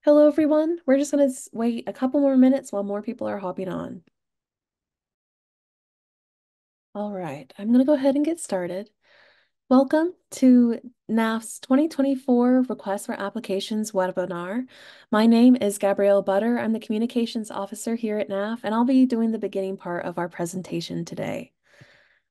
Hello, everyone. We're just going to wait a couple more minutes while more people are hopping on. All right, I'm going to go ahead and get started. Welcome to NAAF's 2024 Request for Applications webinar. My name is Gabrielle Butter. I'm the Communications Officer here at NAAF, and I'll be doing the beginning part of our presentation today.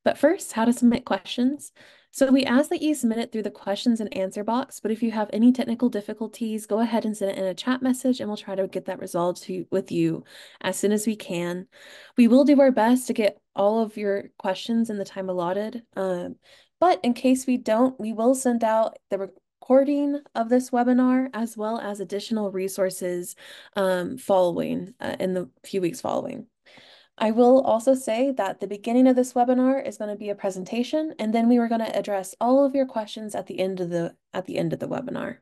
But first, how to submit questions. So we ask that you submit it through the questions and answer box, but if you have any technical difficulties, go ahead and send it in a chat message and we'll try to get that resolved with you as soon as we can. We will do our best to get all of your questions in the time allotted. But in case we don't, we will send out the recording of this webinar as well as additional resources following in the few weeks following. I will also say that the beginning of this webinar is going to be a presentation, and then we are going to address all of your questions at the end of the webinar.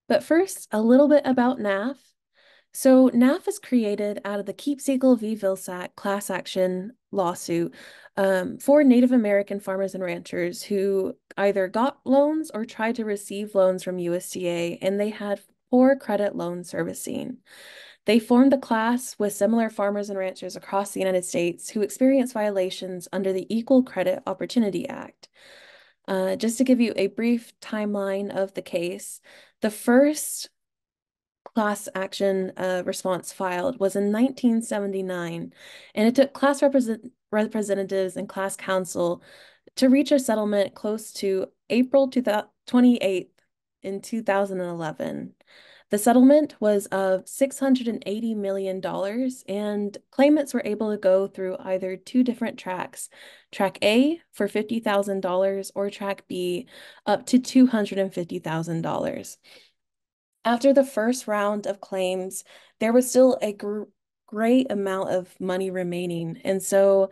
But first, a little bit about NAAF. So NAAF is created out of the Keep Siegel v. Vilsack class action lawsuit for Native American farmers and ranchers who either got loans or tried to receive loans from USDA, and they had poor credit loan servicing. They formed a class with similar farmers and ranchers across the United States who experienced violations under the Equal Credit Opportunity Act. Just to give you a brief timeline of the case, the first class action response filed was in 1979, and it took class representatives and class counsel to reach a settlement close to April 28th in 2011. The settlement was of $680 million, and claimants were able to go through either two different tracks, Track A for $50,000 or Track B up to $250,000. After the first round of claims, there was still a great amount of money remaining, and so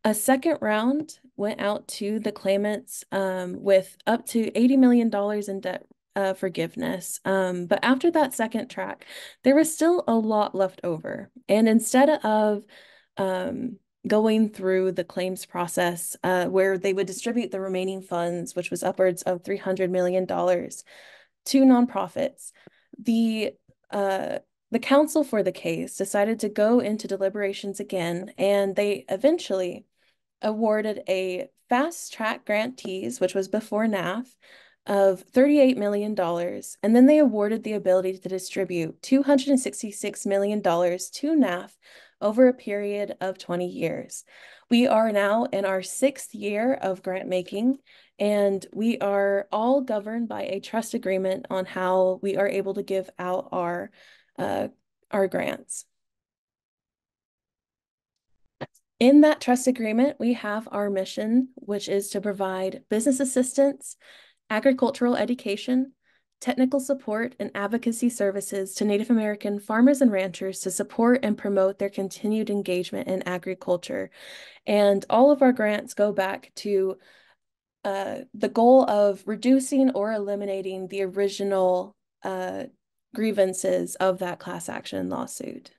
a second round went out to the claimants with up to $80 million in debt forgiveness. But after that second track, there was still a lot left over. And instead of going through the claims process where they would distribute the remaining funds, which was upwards of $300 million to nonprofits, the counsel for the case decided to go into deliberations again, and they eventually awarded a fast track grantees, which was before NAAF, of $38 million. And then they awarded the ability to distribute $266 million to NAAF over a period of 20 years. We are now in our 6th year of grant making, and we are all governed by a trust agreement on how we are able to give out our grants. In that trust agreement, we have our mission, which is to provide business assistance, agricultural education, technical support, and advocacy services to Native American farmers and ranchers to support and promote their continued engagement in agriculture. And all of our grants go back to the goal of reducing or eliminating the original grievances of that class action lawsuit.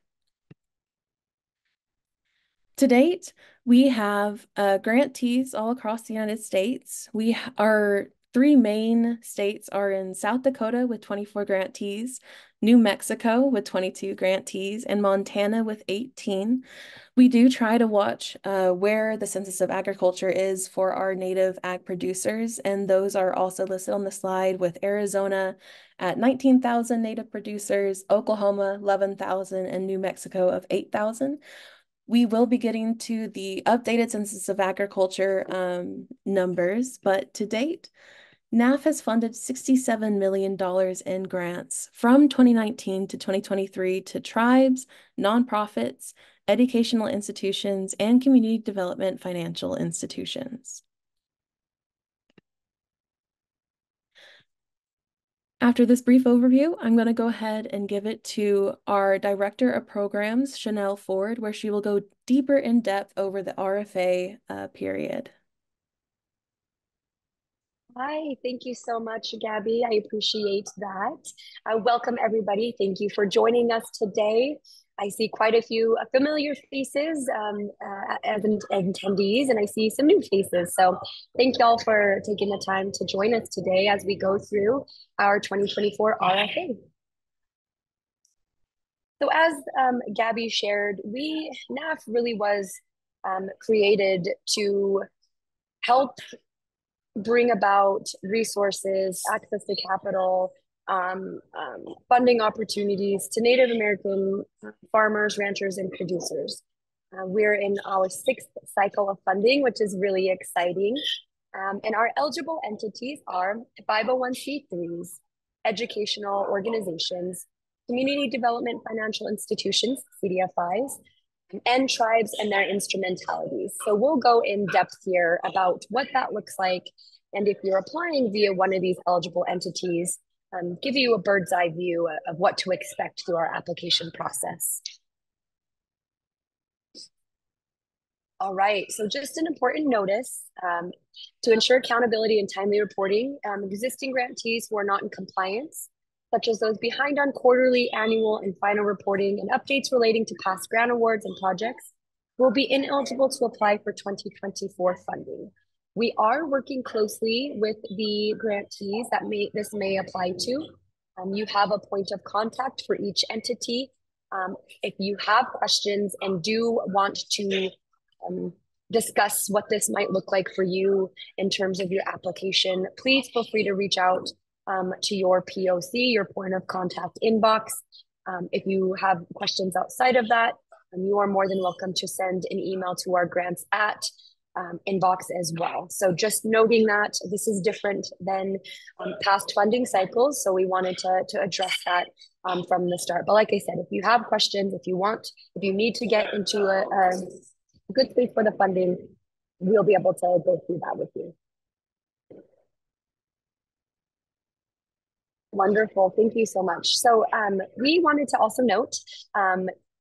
To date, we have grantees all across the United States. Our three main states are in South Dakota with 24 grantees, New Mexico with 22 grantees, and Montana with 18. We do try to watch where the Census of Agriculture is for our native ag producers, and those are also listed on the slide with Arizona at 19,000 native producers, Oklahoma 11,000, and New Mexico of 8,000. We will be getting to the updated Census of Agriculture numbers, but to date, NAAF has funded $67 million in grants from 2019 to 2023 to tribes, nonprofits, educational institutions, and community development financial institutions. After this brief overview, I'm going to go ahead and give it to our Director of Programs, Chanel Ford, where she will go deeper in depth over the RFA period. Hi, thank you so much, Gabby. I appreciate that. Welcome, everybody. Thank you for joining us today. I see quite a few familiar faces as attendees, and I see some new faces. So thank y'all for taking the time to join us today as we go through our 2024 RFA. So as Gabby shared, NAAF really was created to help bring about resources, access to capital, funding opportunities to Native American farmers, ranchers, and producers. We're in our sixth cycle of funding, which is really exciting. And our eligible entities are 501c3s, educational organizations, community development financial institutions, CDFIs, and tribes and their instrumentalities. So we'll go in depth here about what that looks like. And if you're applying via one of these eligible entities, give you a bird's eye view of what to expect through our application process. All right, so just an important notice to ensure accountability and timely reporting, existing grantees who are not in compliance, such as those behind on quarterly, annual, and final reporting and updates relating to past grant awards and projects, will be ineligible to apply for 2024 funding. We are working closely with the grantees that this may apply to. You have a point of contact for each entity. If you have questions and do want to discuss what this might look like for you in terms of your application, please feel free to reach out to your POC, your point of contact inbox. If you have questions outside of that, you are more than welcome to send an email to our grants at inbox as well. So just noting that this is different than past funding cycles. So we wanted to address that from the start. But like I said, if you have questions, if you need to get into a good space for the funding, we'll be able to go through that with you. Wonderful. Thank you so much. So we wanted to also note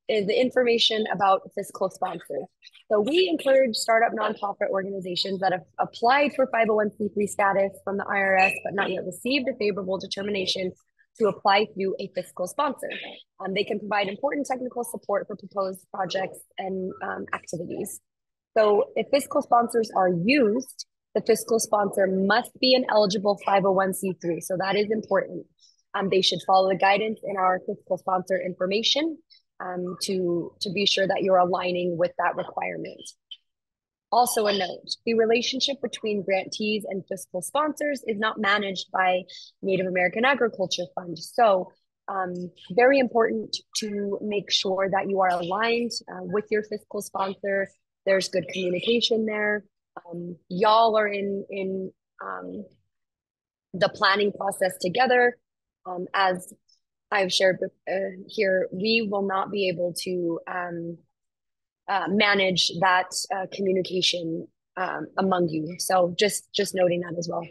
the information about fiscal sponsors. So we encourage startup nonprofit organizations that have applied for 501c3 status from the IRS, but not yet received a favorable determination to apply through a fiscal sponsor. They can provide important technical support for proposed projects and activities. So if fiscal sponsors are used, the fiscal sponsor must be an eligible 501c3. So that is important. They should follow the guidance in our fiscal sponsor information to be sure that you're aligning with that requirement. Also a note, the relationship between grantees and fiscal sponsors is not managed by Native American Agriculture Fund. So very important to make sure that you are aligned with your fiscal sponsor. There's good communication there. Y'all are in the planning process together. As I've shared here, we will not be able to manage that communication among you. So just noting that as well.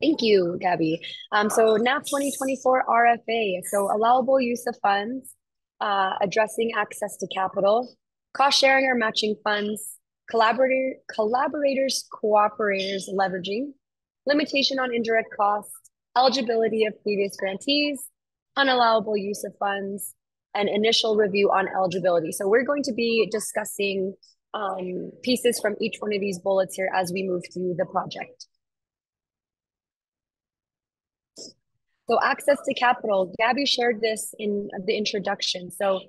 Thank you, Gabby. So NAAF 2024 RFA, so allowable use of funds, addressing access to capital, cost sharing or matching funds, collaborators, cooperators, leveraging, limitation on indirect costs, eligibility of previous grantees, unallowable use of funds, and initial review on eligibility. So we're going to be discussing pieces from each one of these bullets here as we move through the project. So access to capital, Gabby shared this in the introduction. So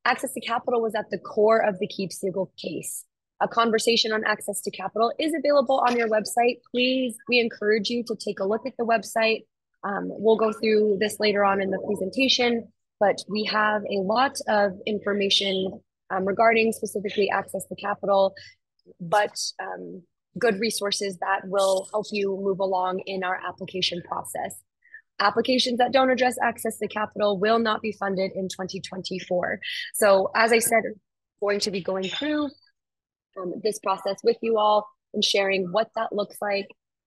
access to capital was at the core of the Keep Siegel case. A conversation on access to capital is available on your website. Please, we encourage you to take a look at the website. We'll go through this later on in the presentation, but we have a lot of information regarding specifically access to capital, but good resources that will help you move along in our application process. Applications that don't address access to capital will not be funded in 2024. So as I said, we're going to be going through this process with you all and sharing what that looks like,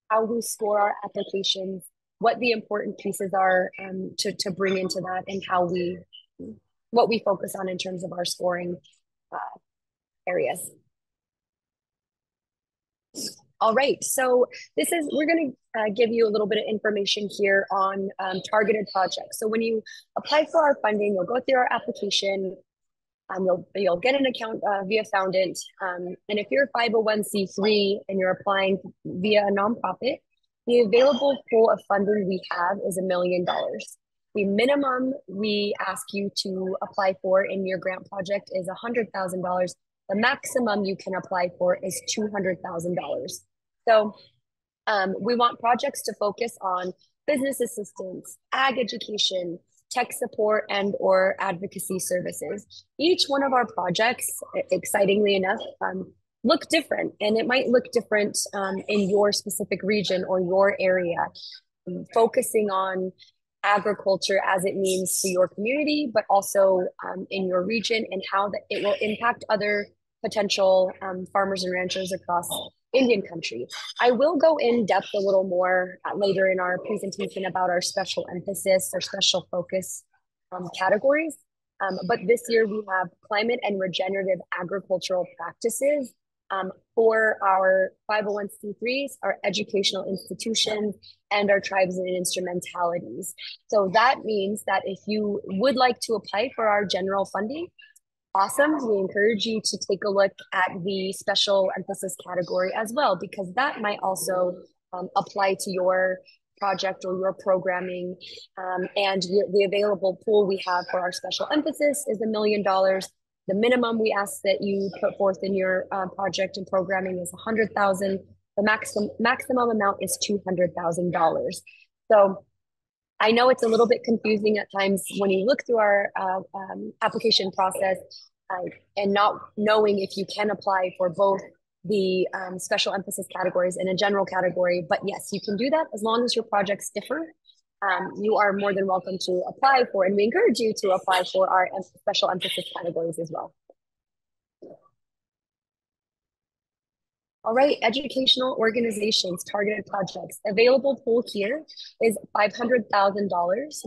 how we score our applications, what the important pieces are to bring into that, and what we focus on in terms of our scoring areas. All right, so we're going to give you a little bit of information here on targeted projects. So when you apply for our funding, you'll go through our application. You'll get an account via Foundant. And if you're a 501c3 and you're applying via a nonprofit, the available pool of funding we have is $1 million. The minimum we ask you to apply for in your grant project is $100,000. The maximum you can apply for is $200,000. So we want projects to focus on business assistance, ag education, tech support, and or advocacy services. Each one of our projects, excitingly enough, look different, and it might look different in your specific region or your area, focusing on agriculture as it means to your community, but also in your region and how that it will impact other potential farmers and ranchers across Indian country. I will go in depth a little more later in our presentation about our special emphasis or special focus categories. But this year we have climate and regenerative agricultural practices for our 501c3s, our educational institutions, and our tribes and instrumentalities. So that means that if you would like to apply for our general funding, awesome. We encourage you to take a look at the special emphasis category as well, because that might also apply to your project or your programming. And the available pool we have for our special emphasis is $1 million. The minimum we ask that you put forth in your project and programming is 100,000. The maximum amount is $200,000. So I know it's a little bit confusing at times when you look through our application process and not knowing if you can apply for both the special emphasis categories and a general category. But yes, you can do that as long as your projects differ. You are more than welcome to apply for, and we encourage you to apply for our special emphasis categories as well. All right, educational organizations, targeted projects. Available pool here is $500,000.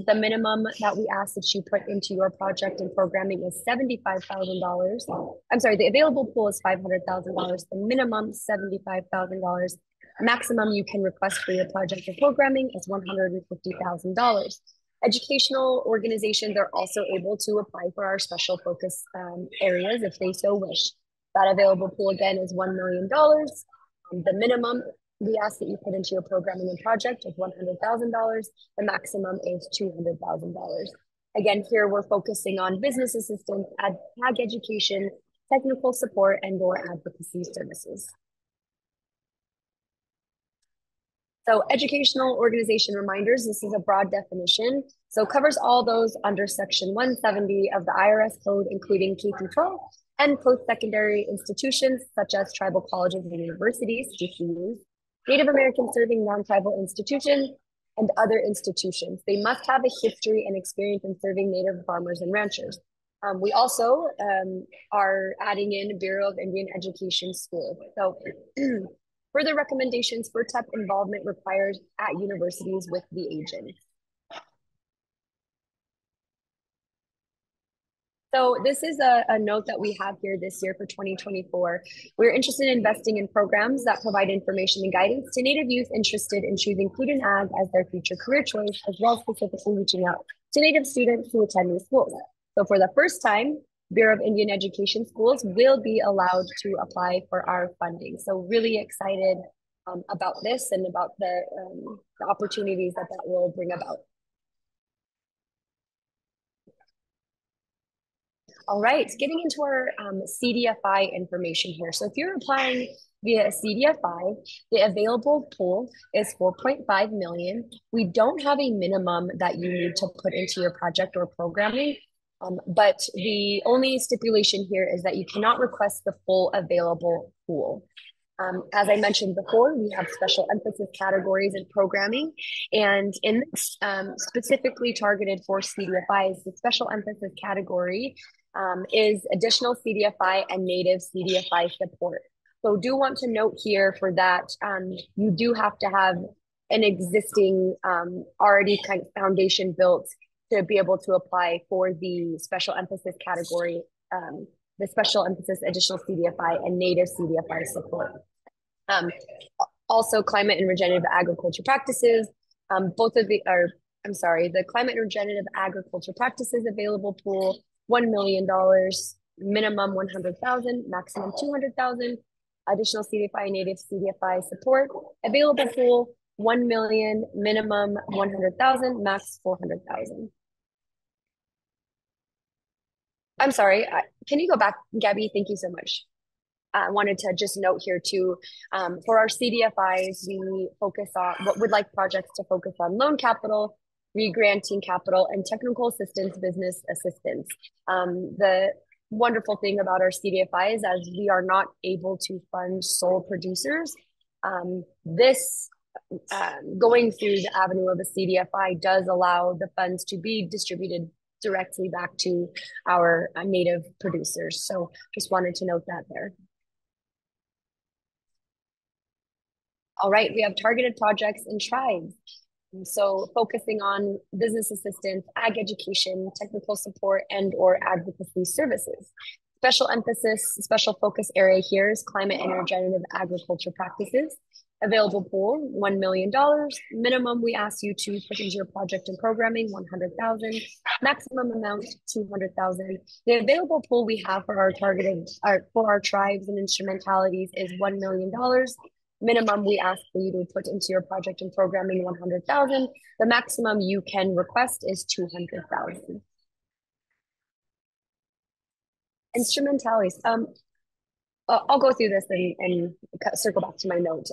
The minimum that we ask that you put into your project and programming is $75,000. I'm sorry, the available pool is $500,000. The minimum $75,000. Maximum you can request for your project or programming is $150,000. Educational organizations are also able to apply for our special focus areas if they so wish. That available pool again is $1 million. The minimum we ask that you put into your programming and project is $100,000. The maximum is $200,000. Again, here we're focusing on business assistance, ag education, technical support, and or advocacy services. So educational organization reminders, this is a broad definition. So it covers all those under section 170 of the IRS code, including K-12 and post-secondary institutions such as tribal colleges and universities, TCUs, Native American serving non-tribal institutions, and other institutions. They must have a history and experience in serving Native farmers and ranchers. We also are adding in Bureau of Indian Education schools. So further recommendations for TEP involvement required at universities with the agent. So this is a note that we have here this year for 2024. We're interested in investing in programs that provide information and guidance to Native youth interested in choosing food and ag as their future career choice, as well as specifically reaching out to Native students who attend these schools. So for the first time, Bureau of Indian Education schools will be allowed to apply for our funding. So really excited about this and about the opportunities that will bring about. All right, getting into our CDFI information here. So if you're applying via a CDFI, the available pool is 4.5 million. We don't have a minimum that you need to put into your project or programming, but the only stipulation here is that you cannot request the full available pool. As I mentioned before, we have special emphasis categories in programming, and in this specifically targeted for CDFIs, the special emphasis category is additional CDFI and native CDFI support. So do want to note here for that, you do have to have an existing already kind of foundation built to be able to apply for the special emphasis category, the special emphasis additional CDFI and native CDFI support. Um, Also, climate and regenerative agriculture practices. Both of the are I'm sorry, the climate and regenerative agriculture practices available pool, $1 million, minimum 100,000, maximum 200,000. Additional CDFI and native CDFI support available pool, 1 million, minimum 100,000, max 400,000. I'm sorry, can you go back, Gabby? Thank you so much. I wanted to just note here too, for our CDFIs, we focus on what would like projects to focus on loan capital, re-granting capital, and technical assistance, business assistance. The wonderful thing about our CDFIs, as we are not able to fund sole producers, this going through the avenue of a CDFI does allow the funds to be distributed directly back to our native producers. So just wanted to note that there. All right, we have targeted projects in tribes. So focusing on business assistance, ag education, technical support, and or advocacy services. Special focus area here is climate and regenerative agriculture practices. Available pool, $1 million. Minimum, we ask you to put into your project and programming, 100,000. Maximum amount, 200,000. The available pool we have for for our tribes and instrumentalities is $1 million. Minimum, we ask for you to put into your project and programming 100,000. The maximum you can request is 200,000. Instrumentalities. I'll go through this and circle back to my note.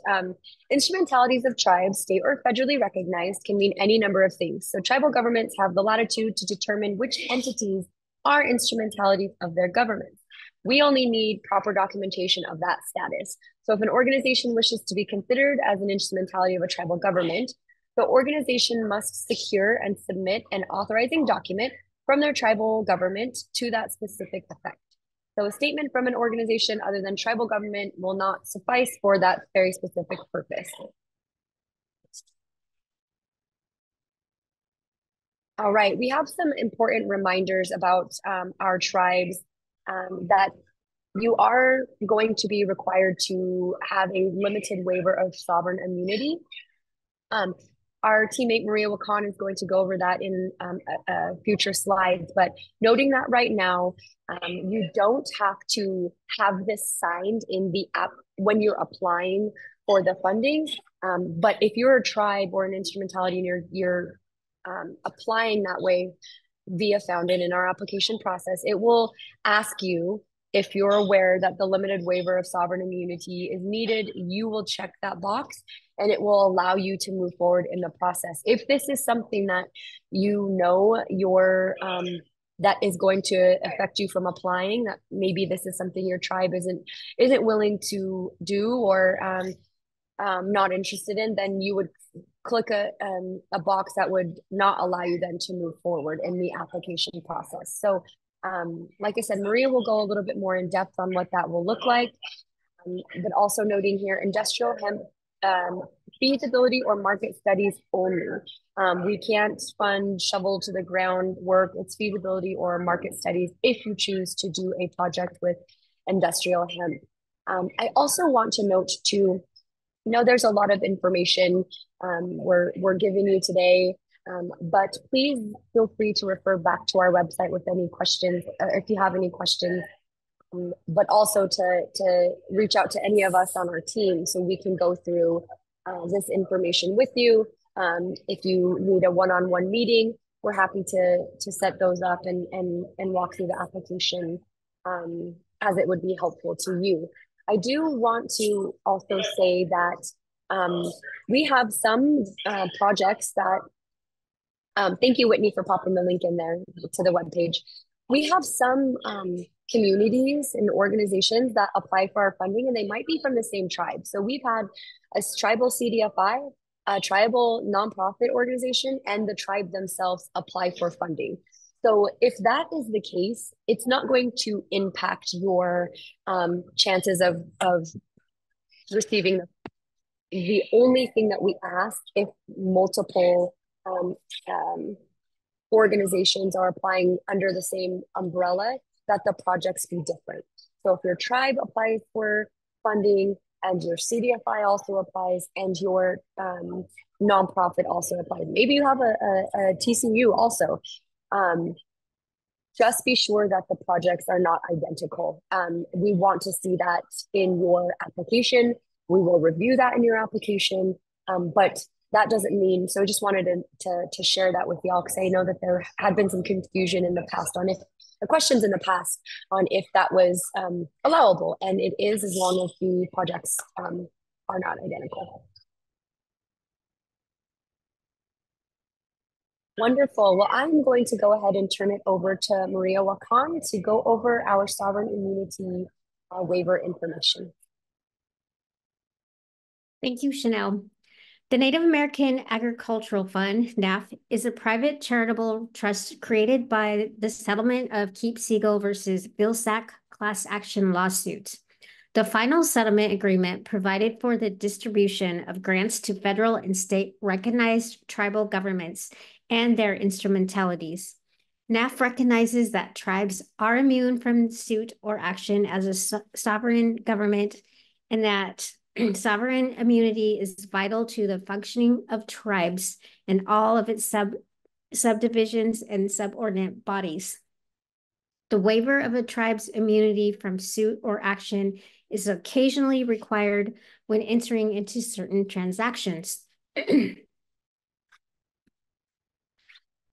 Instrumentalities of tribes, state or federally recognized, can mean any number of things. So tribal governments have the latitude to determine which entities are instrumentalities of their governments. We only need proper documentation of that status. So if an organization wishes to be considered as an instrumentality of a tribal government, the organization must secure and submit an authorizing document from their tribal government to that specific effect. So a statement from an organization other than tribal government will not suffice for that very specific purpose. All right, we have some important reminders about our tribes that you are going to be required to have a limited waiver of sovereign immunity. Our teammate Maria Wakan is going to go over that in future slides, but noting that right now, you don't have to have this signed in the app when you're applying for the funding. But if you're a tribe or an instrumentality and you're applying that way via Founded in our application process, it will ask you if you're aware that the limited waiver of sovereign immunity is needed. You will check that box and it will allow you to move forward in the process. If this is something that you know that is going to affect you from applying, that maybe this is something your tribe isn't willing to do or not interested in, then you would click a box that would not allow you then to move forward in the application process. So like I said, Maria will go a little bit more in depth on what that will look like, but also noting here, industrial hemp feasibility or market studies only. We can't fund shovel to the ground work. It's feasibility or market studies if you choose to do a project with industrial hemp. I also want to note too, there's a lot of information we're giving you today, but please feel free to refer back to our website with any questions, if you have any questions, but also to reach out to any of us on our team so we can go through this information with you. If you need a one-on-one meeting, we're happy to set those up and walk through the application as it would be helpful to you. I do want to also say that we have some projects that, thank you, Whitney, for popping the link in there to the webpage. We have some communities and organizations that apply for our funding, and they might be from the same tribe. So we've had a tribal CDFI, a tribal nonprofit organization, and the tribe themselves apply for funding. So if that is the case, it's not going to impact your chances of receiving the only thing that we ask if multiple organizations are applying under the same umbrella, that the projects be different. So if your tribe applies for funding and your CDFI also applies, and your nonprofit also applies. Maybe you have a TCU also. Um, just be sure that the projects are not identical. We want to see that in your application. We will review that in your application, but that doesn't mean, so I just wanted to share that with y'all because I know that there had been some confusion in the past on if the questions in the past on if that was allowable, and it is as long as the projects are not identical. Wonderful. Well, I'm going to go ahead and turn it over to Maria Wakan to go over our sovereign immunity waiver information. Thank you, Chanel. The Native American Agricultural Fund, NAAF, is a private charitable trust created by the settlement of Keep Siegel versus Vilsack class action lawsuit. The final settlement agreement provided for the distribution of grants to federal and state recognized tribal governments and their instrumentalities. NAAF recognizes that tribes are immune from suit or action as a sovereign government, and that sovereign immunity is vital to the functioning of tribes and all of its subdivisions and subordinate bodies. The waiver of a tribe's immunity from suit or action is occasionally required when entering into certain transactions.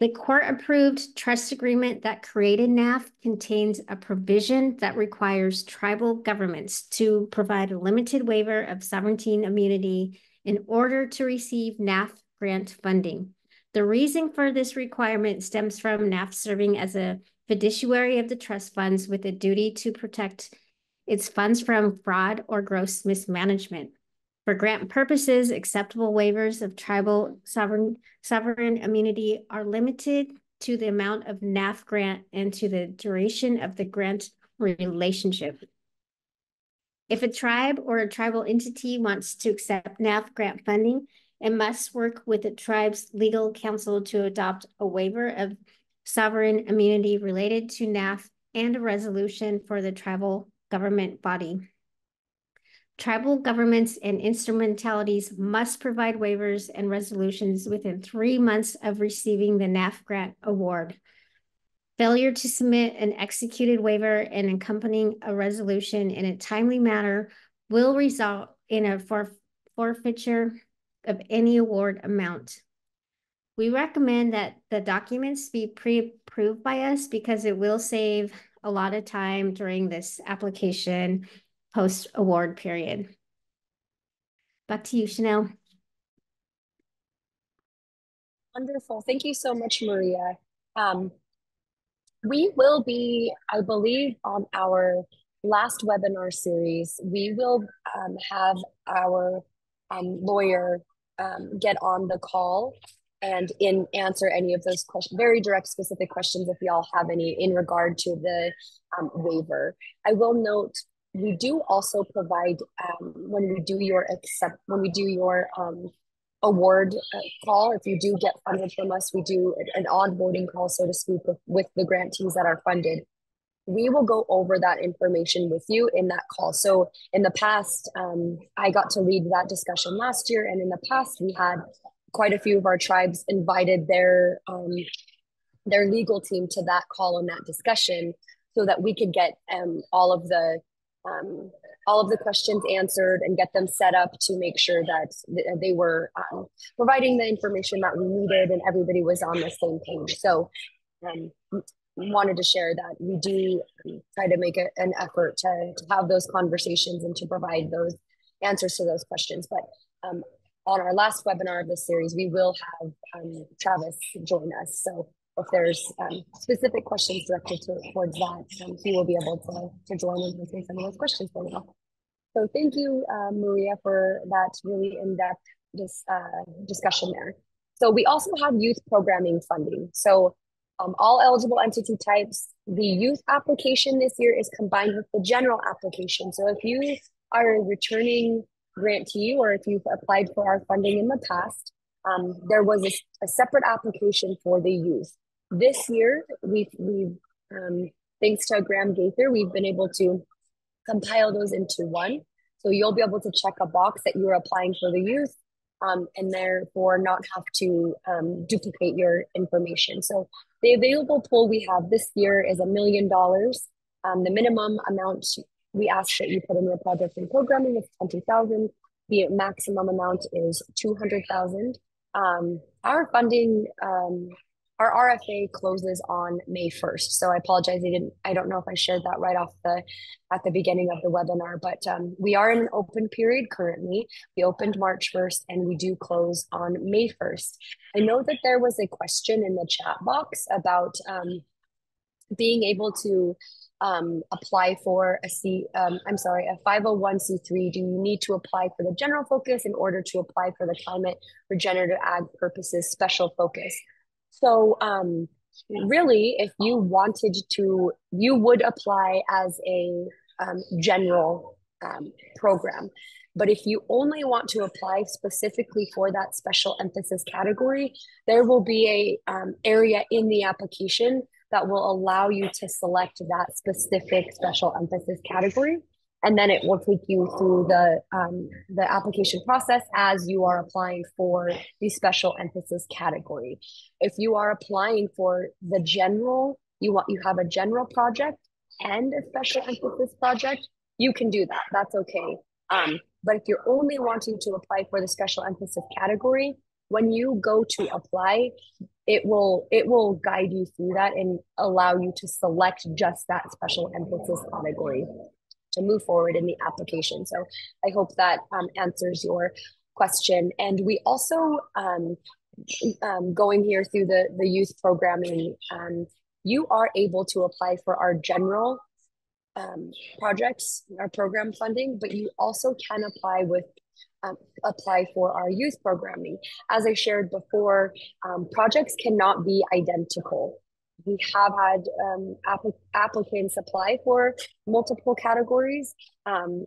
The court-approved trust agreement that created NAAF contains a provision that requires tribal governments to provide a limited waiver of sovereignty immunity in order to receive NAAF grant funding. The reason for this requirement stems from NAAF serving as a fiduciary of the trust funds with a duty to protect its funds from fraud or gross mismanagement. For grant purposes, acceptable waivers of tribal sovereign immunity are limited to the amount of NAAF grant and to the duration of the grant relationship. If a tribe or a tribal entity wants to accept NAAF grant funding, it must work with the tribe's legal counsel to adopt a waiver of sovereign immunity related to NAAF and a resolution for the tribal government body. Tribal governments and instrumentalities must provide waivers and resolutions within 3 months of receiving the NAAF grant award. Failure to submit an executed waiver and accompanying a resolution in a timely manner will result in a forfeiture of any award amount. We recommend that the documents be pre-approved by us because it will save a lot of time during this application post-award period. Back to you, Chanel. Wonderful. Thank you so much, Maria. We will be, I believe, on our last webinar series, we will have our lawyer get on the call and answer any of those questions, very direct, specific questions if y'all have any in regard to the waiver. I will note we do also provide when we do your award call. If you do get funded from us, we do an onboarding call, so to speak, with the grantees that are funded. We will go over that information with you in that call. So in the past, I got to lead that discussion last year, and in the past, we had quite a few of our tribes invited their legal team to that call and that discussion, so that we could get all of the questions answered and get them set up to make sure that they were providing the information that we needed and everybody was on the same page. So wanted to share that we do try to make an effort to have those conversations and to provide those answers to those questions. But on our last webinar of this series, we will have Travis join us. So if there's specific questions directed towards that, he will be able to join and answer some of those questions for you. So thank you, Maria, for that really in-depth discussion there. So we also have youth programming funding. So all eligible entity types, the youth application this year is combined with the general application. So if you are a returning grantee or if you've applied for our funding in the past, there was a separate application for the youth. This year, we've thanks to Graham Gaither, we've been able to compile those into one. So you'll be able to check a box that you're applying for the youth, and therefore not have to duplicate your information. So the available pool we have this year is $1 million. The minimum amount we ask that you put in your project and programming is 20,000. The maximum amount is 200,000. Our funding, our RFA closes on May 1st. So I apologize. I don't know if I shared that right off at the beginning of the webinar, but we are in an open period currently. We opened March 1st and we do close on May 1st. I know that there was a question in the chat box about being able to apply for a 501c3. Do you need to apply for the general focus in order to apply for the climate regenerative ag purposes special focus? So really, if you wanted to, you would apply as a general program. But if you only want to apply specifically for that special emphasis category, there will be a area in the application that will allow you to select that specific special emphasis category. And then it will take you through the application process as you are applying for the special emphasis category. If you are applying for the general, you have a general project and a special emphasis project, you can do that. That's okay. But if you're only wanting to apply for the special emphasis category, when you go to apply, it will guide you through that and allow you to select just that special emphasis category to move forward in the application. So I hope that answers your question. And we also, going here through the youth programming, you are able to apply for our general projects, our program funding, but you also can apply for our youth programming. As I shared before, projects cannot be identical. We have had applicants apply for multiple categories. And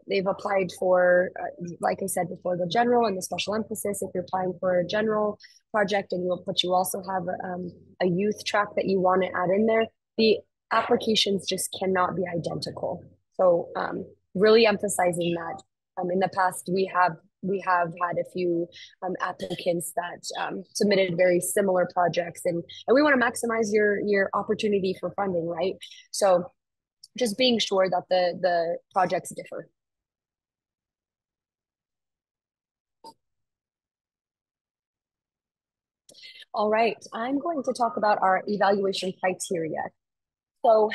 they've applied for, like I said before, the general and the special emphasis. If you're applying for a general project but you also have a youth track that you want to add in there, the applications just cannot be identical. So really emphasizing that. In the past, we have had a few applicants that submitted very similar projects, and we want to maximize your opportunity for funding, right? So just being sure that the projects differ. All right, I'm going to talk about our evaluation criteria. So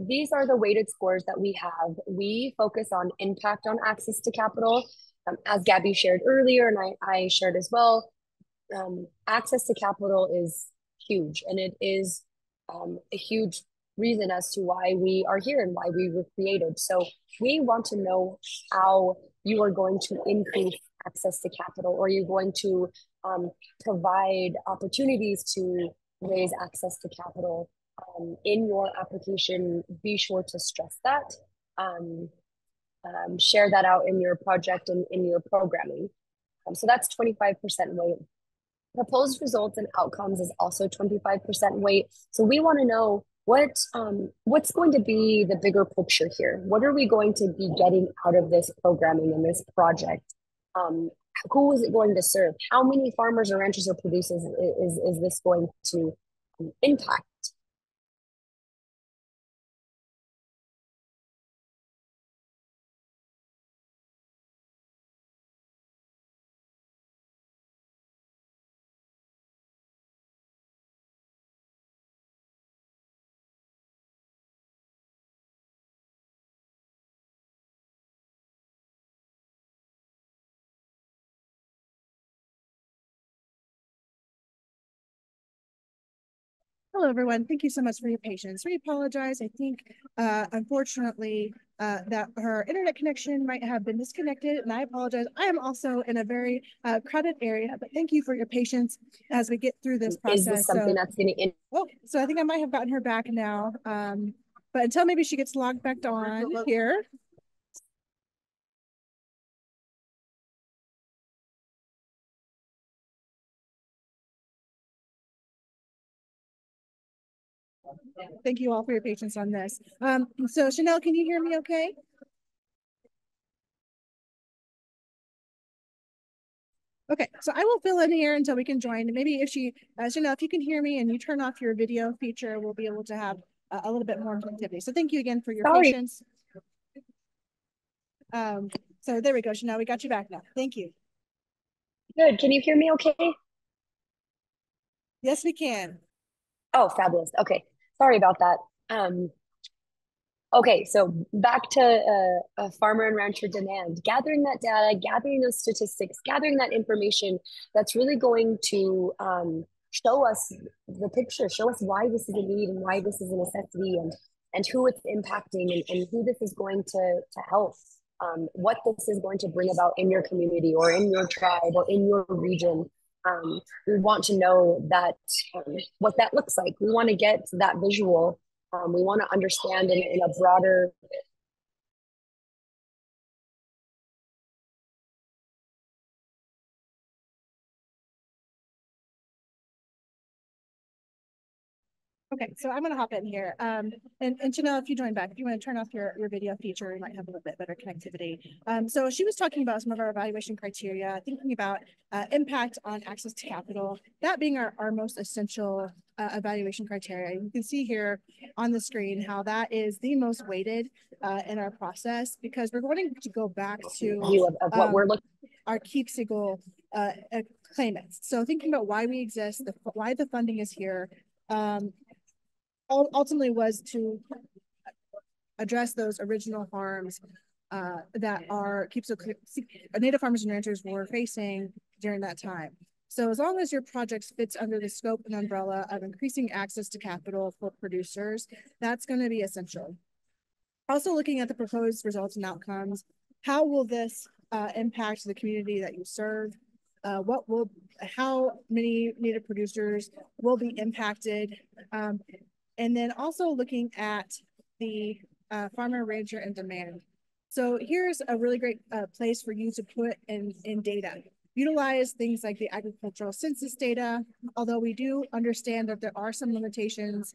these are the weighted scores that we have. We focus on impact on access to capital. As Gabby shared earlier, and I shared as well, access to capital is huge, and it is a huge reason as to why we are here and why we were created. So we want to know how you are going to increase access to capital, or you're going to provide opportunities to raise access to capital. In your application, be sure to stress that. Share that out in your project and in your programming. So that's 25% weight. Proposed results and outcomes is also 25% weight. So we want to know what's going to be the bigger picture here. What are we going to be getting out of this programming and this project? Who is it going to serve? How many farmers or ranchers or producers is this going to impact? Hello, everyone. Thank you so much for your patience. We apologize. I think, unfortunately, that her internet connection might have been disconnected, and I apologize. I am also in a very crowded area, but thank you for your patience as we get through this process. Is this something that's going to... So I think I might have gotten her back now, but until maybe she gets logged back on here. Thank you all for your patience on this. So Chanel, can you hear me okay? Okay, so I will fill in here until we can join. Maybe if she, Janelle, if you can hear me and you turn off your video feature, we'll be able to have a little bit more connectivity. So thank you again for your Sorry. patience. So there we go, Janelle, we got you back now. Thank you. Good. Can you hear me okay? Yes, we can. Oh, fabulous. Okay. Sorry about that. Okay, so back to farmer and rancher demand, gathering that data, gathering those statistics, gathering that information that's really going to show us the picture, show us why this is a need and why this is a necessity, and who it's impacting, and who this is going to help, what this is going to bring about in your community or in your tribe or in your region. We want to know that what that looks like. We want to get that visual. We want to understand in a broader. Okay, so I'm going to hop in here. And Janelle, if you join back, if you want to turn off your video feature, you might have a little bit better connectivity. So she was talking about some of our evaluation criteria, thinking about impact on access to capital, that being our most essential evaluation criteria. You can see here on the screen how that is the most weighted in our process, because we're going to go back to View of what we're looking. Our Keep Siegel claimants. So thinking about why we exist, why the funding is here, ultimately was to address those original harms that our Native farmers and ranchers were facing during that time. So as long as your project fits under the scope and umbrella of increasing access to capital for producers, that's going to be essential. Also looking at the proposed results and outcomes, how will this impact the community that you serve? How many Native producers will be impacted? And then also looking at the farmer, rancher, and demand. So here's a really great place for you to put in data. Utilize things like the agricultural census data, although we do understand that there are some limitations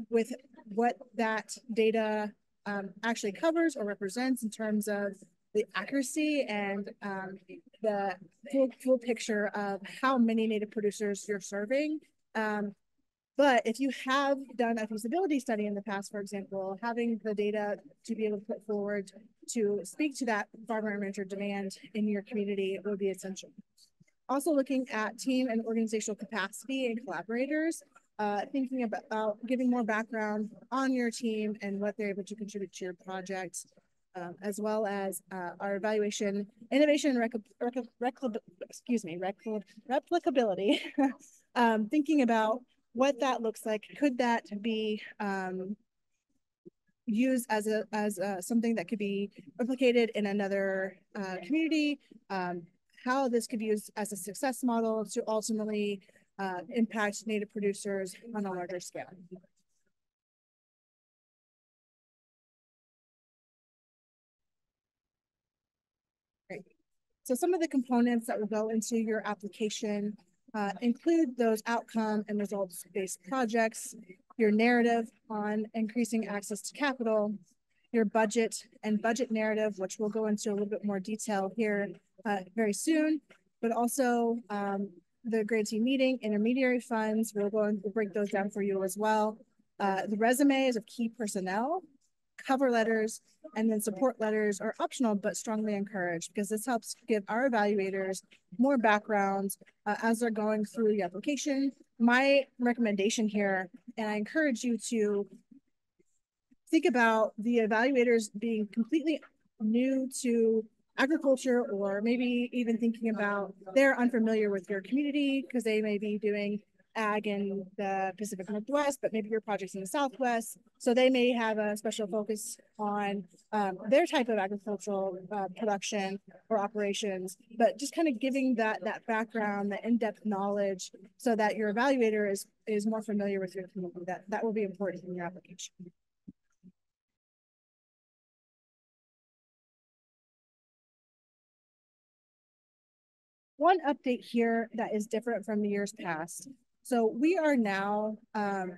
with what that data actually covers or represents in terms of the accuracy and the full picture of how many Native producers you're serving. But if you have done a feasibility study in the past, for example, having the data to be able to put forward to speak to that farmer and rancher demand in your community would be essential. Also looking at team and organizational capacity and collaborators, thinking about giving more background on your team and what they're able to contribute to your project, as well as our evaluation, innovation, and replicability. Thinking about what that looks like. Could that be used as something that could be replicated in another community? How this could be used as a success model to ultimately impact Native producers on a larger scale. Great. So some of the components that will go into your application include those outcome and results-based projects, your narrative on increasing access to capital, your budget and budget narrative, which we'll go into a little bit more detail here very soon, but also the grantee meeting, intermediary funds, we'll break those down for you as well. The resumes of key personnel, cover letters, and then support letters are optional but strongly encouraged, because this helps give our evaluators more background as they're going through the application. My recommendation here, and I encourage you to think about the evaluators being completely new to agriculture, or maybe even thinking about they're unfamiliar with your community because they may be doing ag in the Pacific Northwest, but maybe your project's in the Southwest. So they may have a special focus on their type of agricultural production or operations, but just kind of giving that background, the in-depth knowledge, so that your evaluator is more familiar with your community. That will be important in your application. One update here that is different from the years past So we are now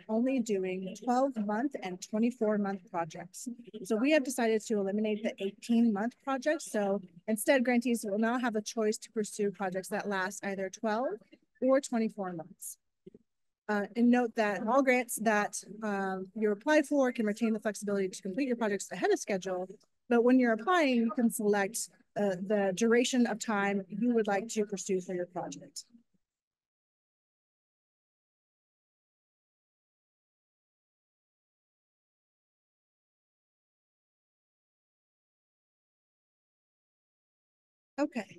only doing 12-month and 24-month projects. So we have decided to eliminate the 18-month projects. So instead, grantees will now have a choice to pursue projects that last either 12 or 24 months. And note that all grants that you apply for can retain the flexibility to complete your projects ahead of schedule. But when you're applying, you can select the duration of time you would like to pursue for your project. Okay.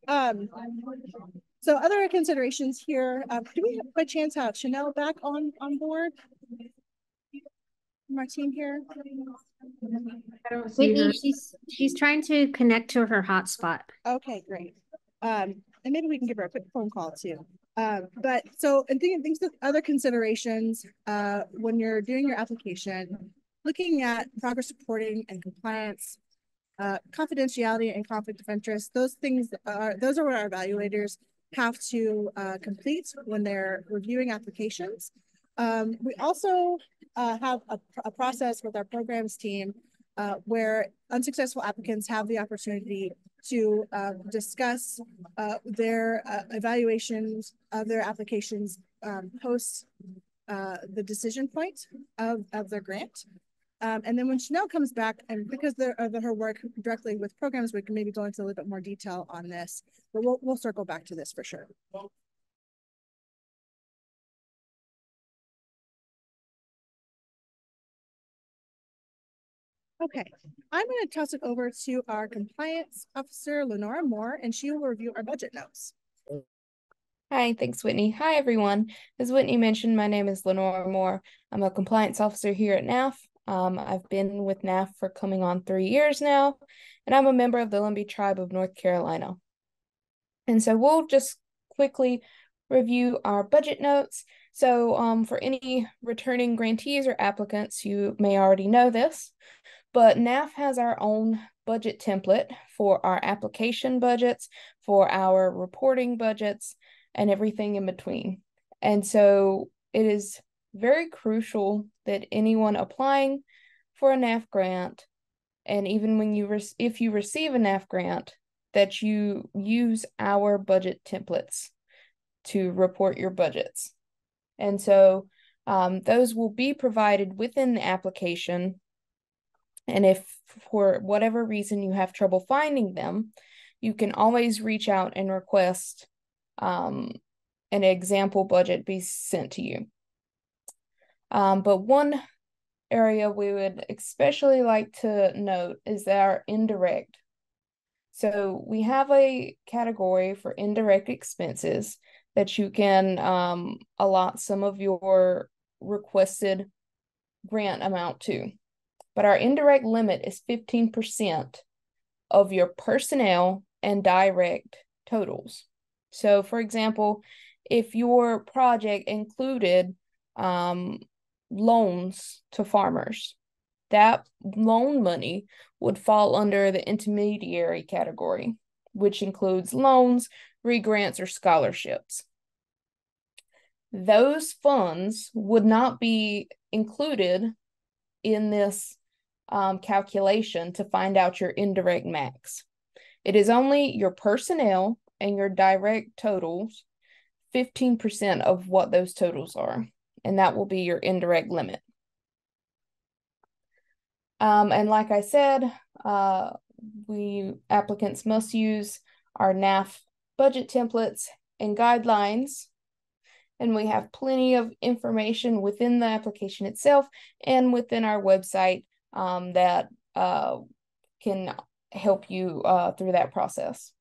So other considerations here. Do we have by chance have Chanel back on board? From our team here. I don't see Whitney, her. she's trying to connect to her hotspot. Okay, great. And maybe we can give her a quick phone call too. But so and things with other considerations when you're doing your application, looking at progress reporting and compliance, confidentiality and conflict of interest, those are what our evaluators have to complete when they're reviewing applications. We also have a process with our programs team where unsuccessful applicants have the opportunity to discuss their evaluations of their applications post the decision point of their grant. And then when Chanel comes back, and because of her work directly with programs, we can maybe go into a little bit more detail on this, but we'll circle back to this for sure. Okay, I'm going to toss it over to our compliance officer, Lenora Moore, and she will review our budget notes. Hi, thanks, Whitney. Hi, everyone. As Whitney mentioned, my name is Lenora Moore. I'm a compliance officer here at NAAF. I've been with NAAF for coming on 3 years now, and I'm a member of the Lumbee Tribe of North Carolina. And so we'll just quickly review our budget notes. So for any returning grantees or applicants, you may already know this, but NAAF has our own budget template for our application budgets, for our reporting budgets, and everything in between. And so it is very crucial that anyone applying for a NAAF grant, and even when if you receive a NAAF grant, that you use our budget templates to report your budgets. And so those will be provided within the application. And if for whatever reason you have trouble finding them, you can always reach out and request an example budget be sent to you. But one area we would especially like to note is our indirect. So we have a category for indirect expenses that you can allot some of your requested grant amount to. But our indirect limit is 15% of your personnel and direct totals. So, for example, if your project included loans to farmers, that loan money would fall under the intermediary category, which includes loans, re-grants, or scholarships. Those funds would not be included in this calculation to find out your indirect max. It is only your personnel and your direct totals, 15% of what those totals are, and that will be your indirect limit. And like I said, applicants must use our NAAF budget templates and guidelines, and we have plenty of information within the application itself and within our website that can help you through that process.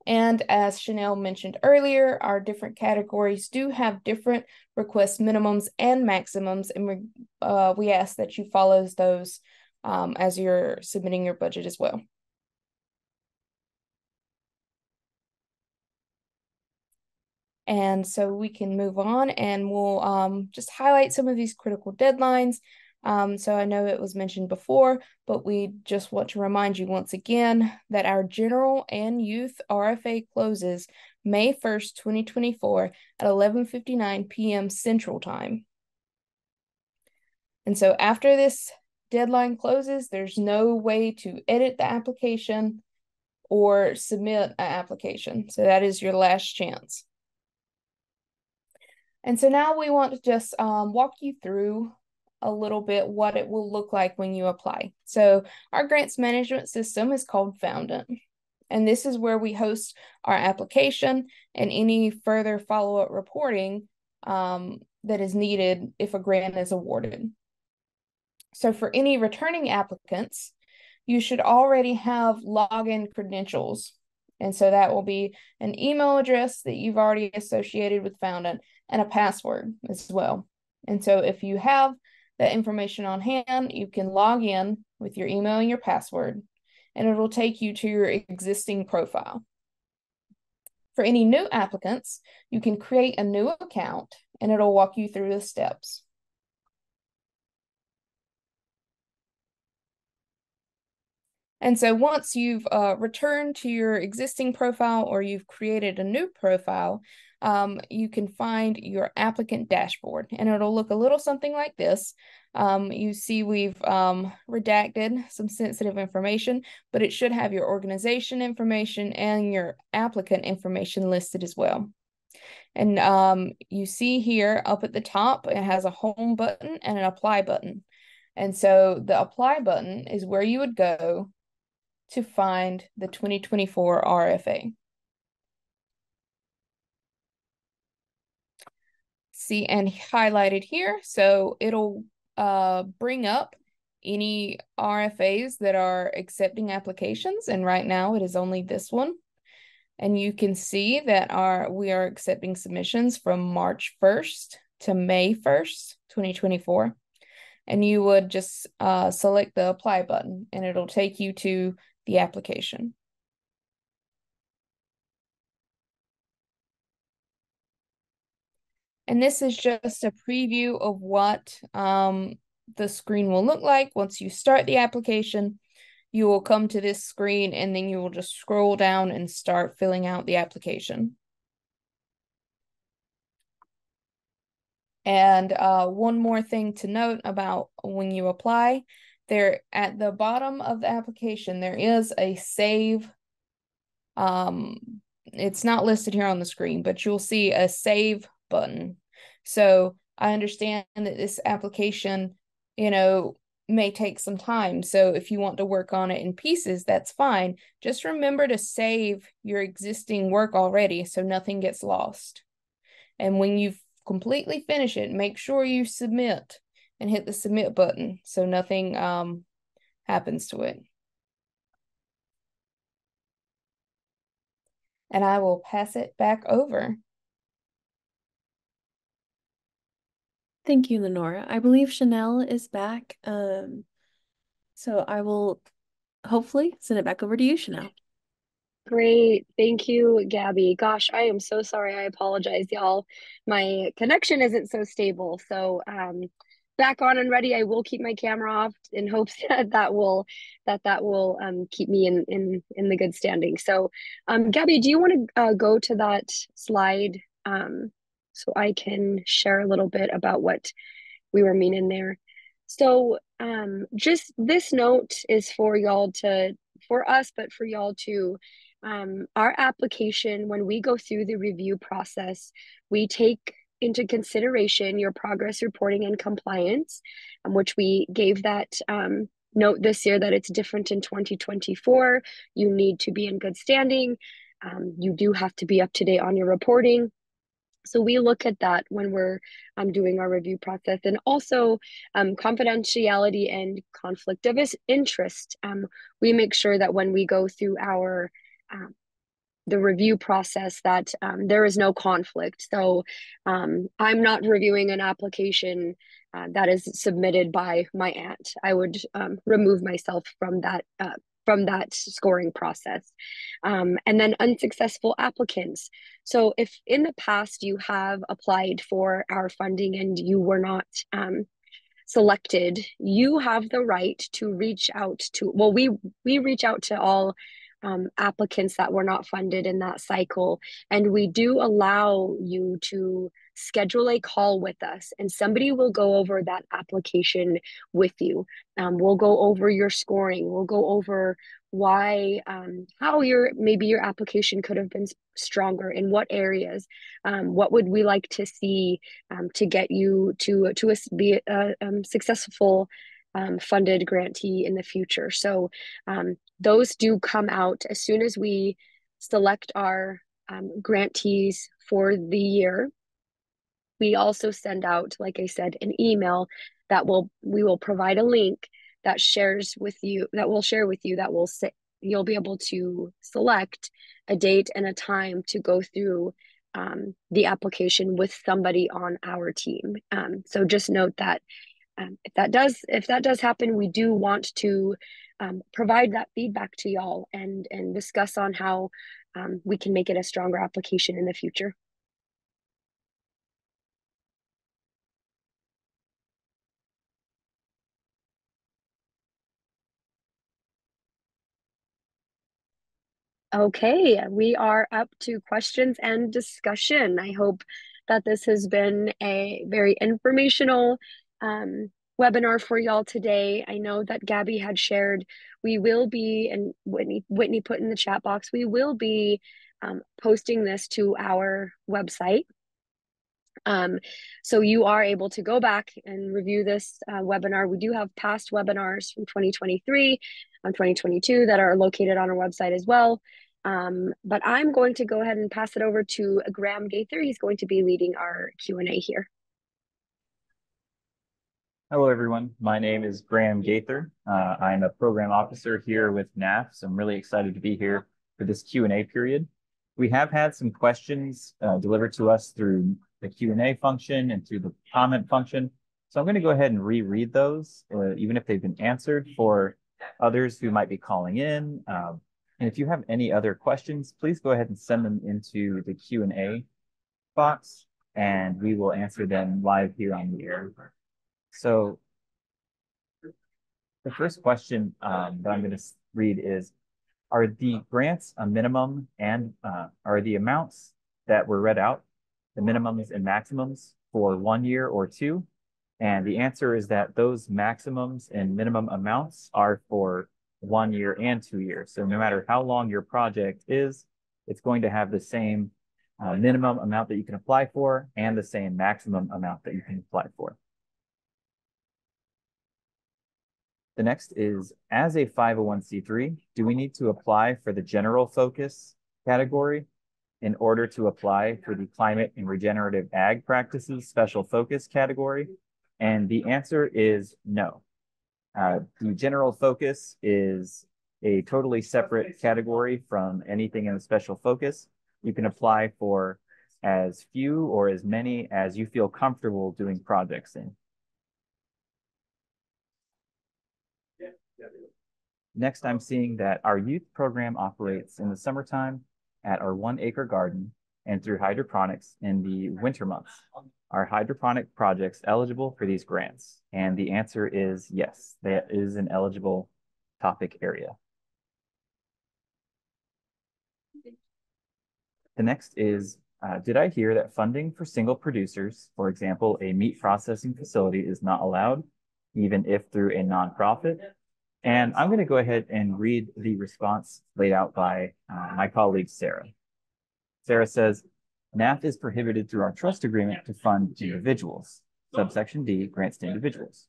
And as Chanel mentioned earlier, our different categories do have different request minimums and maximums, and we ask that you follow those as you're submitting your budget as well. And so we can move on, and we'll just highlight some of these critical deadlines. So I know it was mentioned before, but we just want to remind you once again that our general and youth RFA closes May 1st, 2024 at 11:59 p.m. Central Time. And so after this deadline closes, there's no way to edit the application or submit an application. So that is your last chance. And so now we want to just walk you through a little bit what it will look like when you apply. So our grants management system is called Foundant. And this is where we host our application and any further follow-up reporting that is needed if a grant is awarded. So for any returning applicants, you should already have login credentials. And so that will be an email address that you've already associated with Foundant and a password as well. And so if you have that information on hand, you can log in with your email and your password, and it will take you to your existing profile. For any new applicants, you can create a new account and it'll walk you through the steps. And so once you've returned to your existing profile or you've created a new profile, you can find your applicant dashboard, and it'll look a little something like this. You see we've redacted some sensitive information, but it should have your organization information and your applicant information listed as well. And you see here up at the top, it has a home button and an apply button. And so the apply button is where you would go to find the 2024 RFA. See, and highlighted here, so it'll bring up any RFAs that are accepting applications, and right now it is only this one. And you can see that we are accepting submissions from March 1st to May 1st, 2024. And you would just select the apply button and it'll take you to the application. And this is just a preview of what the screen will look like. Once you start the application, you will come to this screen and then you will just scroll down and start filling out the application. And one more thing to note about when you apply, there at the bottom of the application, there is a save. It's not listed here on the screen, but you'll see a save button. So I understand that this application, may take some time. So if you want to work on it in pieces, that's fine. Just remember to save your existing work already so nothing gets lost. And when you've completely finish it, make sure you submit and hit the submit button so nothing happens to it. And I will pass it back over. Thank you, Lenora. I believe Chanel is back. So I will hopefully send it back over to you, Chanel. Great. Thank you, Gabby. Gosh, I am so sorry. I apologize, y'all. My connection isn't so stable. So back on and ready. I will keep my camera off in hopes that that will keep me in the good standing. So Gabby, do you want to go to that slide so I can share a little bit about what we were meaning there? So just this note is for y'all for us, but for y'all too. Our application, when we go through the review process, we take into consideration your progress reporting and compliance, which we gave that note this year that it's different in 2024. You need to be in good standing. You do have to be up to date on your reporting. So we look at that when we're doing our review process, and also confidentiality and conflict of interest. We make sure that when we go through the review process that there is no conflict. So I'm not reviewing an application that is submitted by my aunt. I would remove myself from that scoring process. And then unsuccessful applicants. So if in the past you have applied for our funding and you were not selected, you have the right to reach out to, well, we reach out to all applicants that were not funded in that cycle. And we do allow you to schedule a call with us, and somebody will go over that application with you. We'll go over your scoring. We'll go over why, how maybe your application could have been stronger, in what areas, what would we like to see to get you to be a successful funded grantee in the future. So those do come out as soon as we select our grantees for the year. We also send out, like I said, an email that we will provide a link that shares with you, that will share with you, that will say you'll be able to select a date and a time to go through the application with somebody on our team. So just note that if that does happen, we do want to provide that feedback to y'all and discuss on how we can make it a stronger application in the future. Okay, we are up to questions and discussion. I hope that this has been a very informational webinar for y'all today. I know that Gabby had shared, we will be, and Whitney put in the chat box, we will be posting this to our website. So you are able to go back and review this webinar. We do have past webinars from 2023 and 2022 that are located on our website as well. But I'm going to go ahead and pass it over to Graham Gaither. He's going to be leading our Q&A here. Hello, everyone. My name is Graham Gaither. I'm a program officer here with NAAF, so I'm really excited to be here for this Q&A period. We have had some questions delivered to us through the Q&A function and through the comment function. So I'm going to go ahead and reread those, even if they've been answered, for others who might be calling in. And if you have any other questions, please go ahead and send them into the Q&A box, and we will answer them live here on the air. So the first question that I'm going to read is, are the grants a minimum, and are the amounts that were read out the minimums and maximums for 1 year or 2? And the answer is that those maximums and minimum amounts are for 1 year and 2 years. So no matter how long your project is, it's going to have the same minimum amount that you can apply for and the same maximum amount that you can apply for. The next is, as a 501c3, do we need to apply for the general focus category in order to apply for the climate and regenerative ag practices special focus category? And the answer is no. The general focus is a totally separate category from anything in the special focus. You can apply for as few or as many as you feel comfortable doing projects in. Next, I'm seeing that our youth program operates in the summertime at our 1 acre garden and through hydroponics in the winter months. Are hydroponic projects eligible for these grants? And the answer is yes, that is an eligible topic area. The next is, did I hear that funding for single producers, for example, a meat processing facility, is not allowed, even if through a nonprofit? And I'm going to go ahead and read the response laid out by my colleague, Sarah. Sarah says, NAAF is prohibited through our trust agreement to fund individuals. Subsection D, grants to individuals.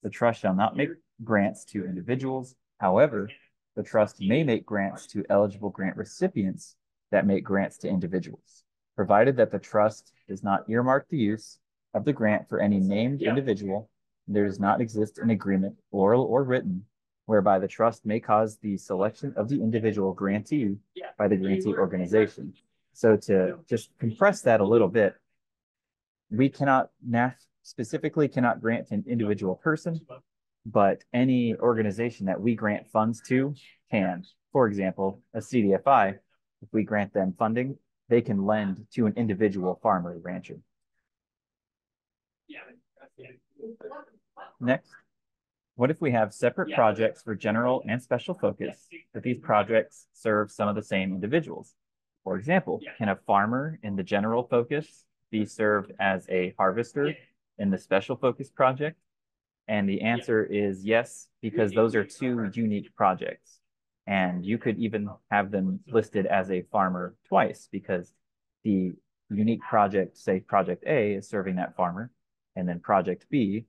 The trust shall not make grants to individuals. However, the trust may make grants to eligible grant recipients that make grants to individuals, provided that the trust does not earmark the use of the grant for any named individual. There does not exist an agreement, oral or written, whereby the trust may cause the selection of the individual grantee by the grantee organization. So to just compress that a little bit, we cannot, NAAF specifically cannot grant to an individual person, but any organization that we grant funds to can. For example, a CDFI, if we grant them funding, they can lend to an individual farmer or rancher. Next, what if we have separate projects for general and special focus, but these projects serve some of the same individuals? For example, can a farmer in the general focus be served as a harvester in the special focus project? And the answer is yes, because those are two unique projects. And you could even have them listed as a farmer twice, because the unique project, say project A, is serving that farmer, and then project B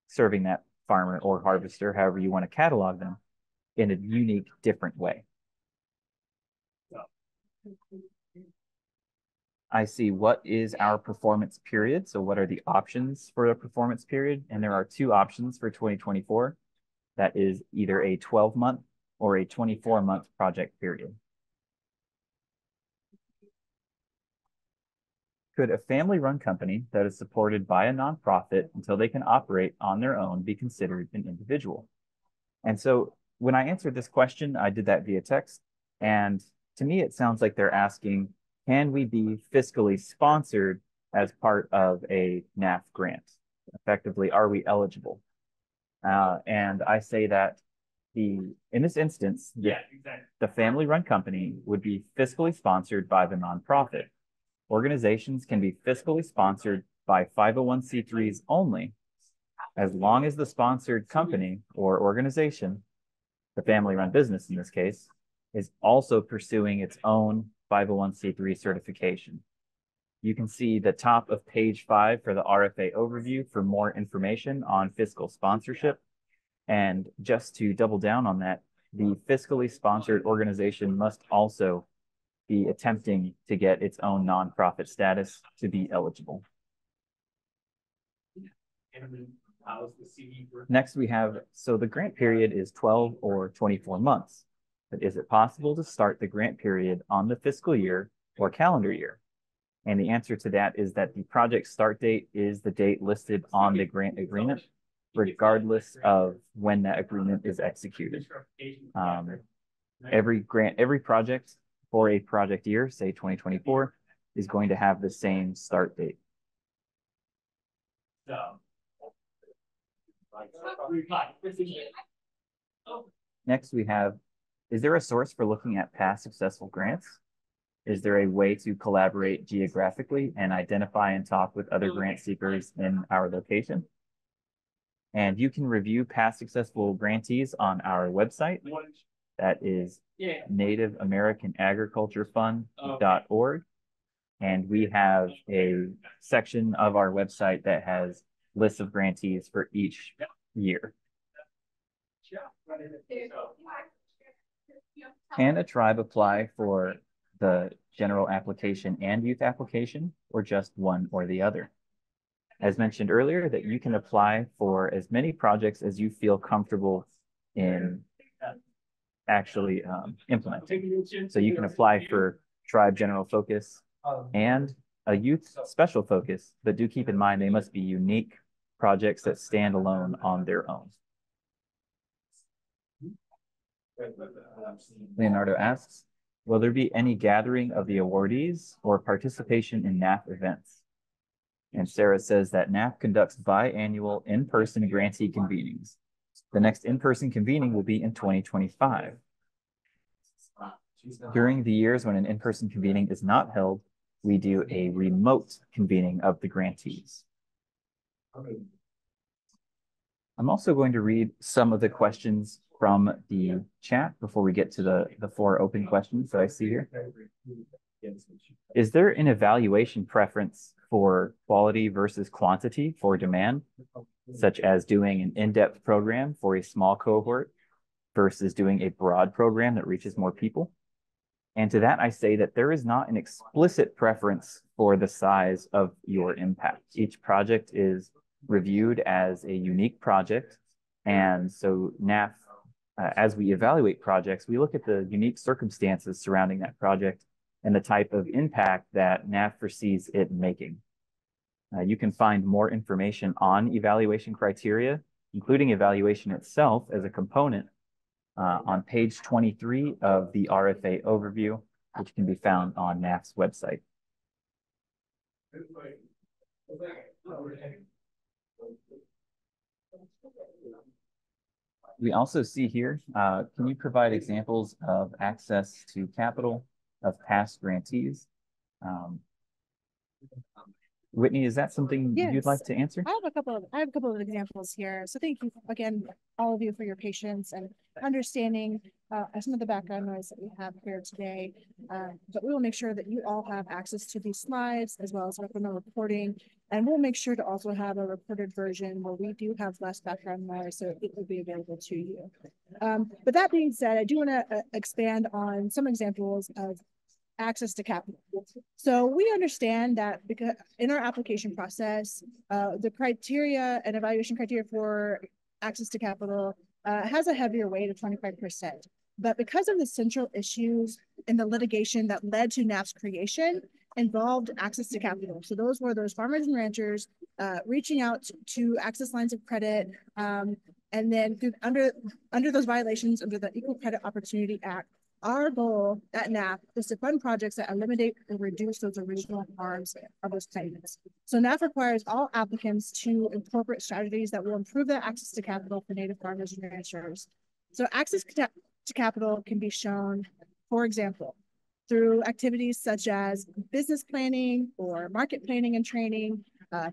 serving that farmer or harvester, however you want to catalog them, in a unique, different way. I see what is our performance period. So what are the options for a performance period? And there are two options for 2024. That is either a 12-month or a 24-month project period. Could a family-run company that is supported by a nonprofit until they can operate on their own be considered an individual? And so when I answered this question, I did that via text. And to me, it sounds like they're asking, can we be fiscally sponsored as part of a NAAF grant? Effectively, are we eligible? And I say that in this instance, the family-run company would be fiscally sponsored by the nonprofit. Organizations can be fiscally sponsored by 501c3s only, as long as the sponsored company or organization, the family-run business in this case, is also pursuing its own 501c3 certification. You can see the top of page 5 for the RFA overview for more information on fiscal sponsorship. And just to double down on that, the fiscally sponsored organization must also be attempting to get its own nonprofit status to be eligible. Next, we have, so the grant period is 12 or 24 months. But is it possible to start the grant period on the fiscal year or calendar year? And the answer to that is that the project start date is the date listed on the grant agreement, regardless of when that agreement is executed. Every project for a project year, say 2024, is going to have the same start date. Next, we have, is there a source for looking at past successful grants? Is there a way to collaborate geographically and identify and talk with other grant seekers in our location? And you can review past successful grantees on our website. That is nativeamericanagriculturefund.org. And we have a section of our website that has lists of grantees for each year. Can a tribe apply for the general application and youth application, or just one or the other? As mentioned earlier, that you can apply for as many projects as you feel comfortable in actually implementing. So you can apply for tribe general focus and a youth special focus, but do keep in mind they must be unique projects that stand alone on their own. Leonardo asks, will there be any gathering of the awardees or participation in NAAF events? And Sarah says that NAAF conducts biannual in-person grantee convenings. The next in-person convening will be in 2025. During the years when an in-person convening is not held, we do a remote convening of the grantees. I'm also going to read some of the questions from the chat before we get to the 4 open questions that I see here. Is there an evaluation preference for quality versus quantity for demand, such as doing an in-depth program for a small cohort versus doing a broad program that reaches more people? And to that, I say that there is not an explicit preference for the size of your impact. Each project is reviewed as a unique project. And so NAAF, as we evaluate projects, we look at the unique circumstances surrounding that project and the type of impact that NAAF foresees it making. You can find more information on evaluation criteria, including evaluation itself as a component, on page 23 of the RFA overview, which can be found on NAAF's website. We also see here, can you provide examples of access to capital of past grantees? Whitney, is that something you'd like Yes, to answer? I have a couple of examples here. So thank you again, all of you, for your patience and understanding some of the background noise that we have here today. But we will make sure that you all have access to these slides as well as webinar reporting. And we'll make sure to also have a recorded version where we do have less background noise, so it will be available to you. But that being said, I do want to expand on some examples of access to capital. So we understand that because in our application process, the criteria and evaluation criteria for access to capital has a heavier weight of 25%. But because of the central issues in the litigation that led to NAAF's creation, involved access to capital. So those were those farmers and ranchers reaching out to access lines of credit, and then under those violations under the Equal Credit Opportunity Act, our goal at NAAF is to fund projects that eliminate or reduce those original harms of those claimants. So NAAF requires all applicants to incorporate strategies that will improve the access to capital for Native farmers and ranchers. So access to capital can be shown, for example, through activities such as business planning or market planning and training,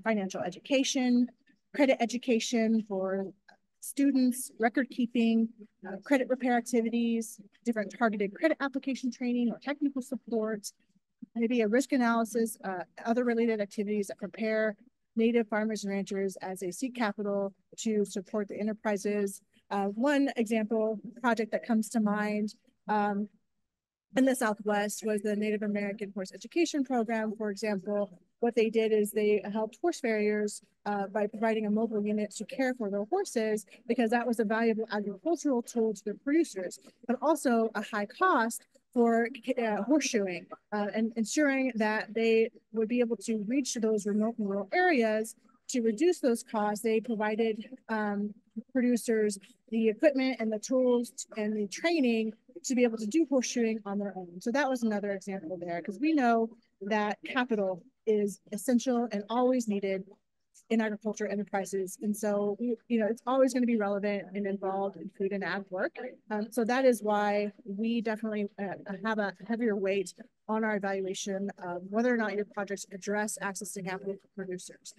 financial education, credit education for students, record keeping, credit repair activities, different targeted credit application training or technical support, maybe a risk analysis, other related activities that prepare Native farmers and ranchers as they seek capital to support the enterprises. One example project that comes to mind in the Southwest was the Native American Horse Education Program, for example. What they did is they helped horse farriers by providing a mobile unit to care for their horses, because that was a valuable agricultural tool to their producers, but also a high cost for horseshoeing and ensuring that they would be able to reach those remote and rural areas. To reduce those costs, they provided producers the equipment and the tools and the training to be able to do horseshoeing on their own. So that was another example there, because we know that capital is essential and always needed in agriculture enterprises. And so, it's always going to be relevant and involved in food and ag work. So that is why we definitely have a heavier weight on our evaluation of whether or not your projects address access to capital for producers.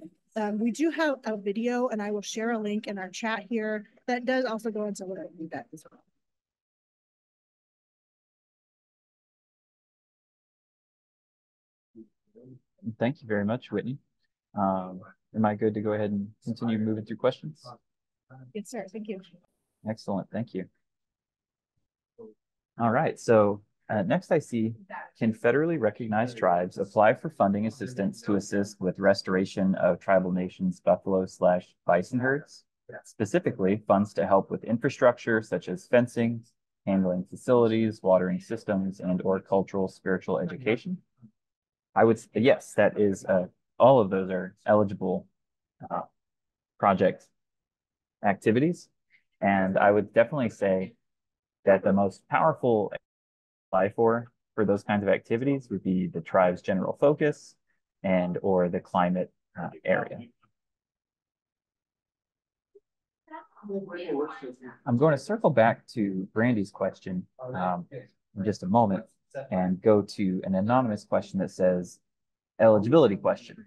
We do have a video, and I will share a link in our chat here that does also go into a little bit of that as well. Thank you very much, Whitney. Am I good to go ahead and continue moving through questions? Yes, sir. Thank you. Excellent. Thank you. All right. So next I see, can federally recognized tribes apply for funding assistance to assist with restoration of tribal nations' buffalo/bison herds? Specifically, funds to help with infrastructure such as fencing, handling facilities, watering systems, and/or cultural spiritual education? I would say yes, that is, all of those are eligible project activities. And I would definitely say that the most powerful apply for those kinds of activities would be the tribe's general focus and or the climate area. I'm going to circle back to Brandy's question in just a moment and go to an anonymous question that says, eligibility question.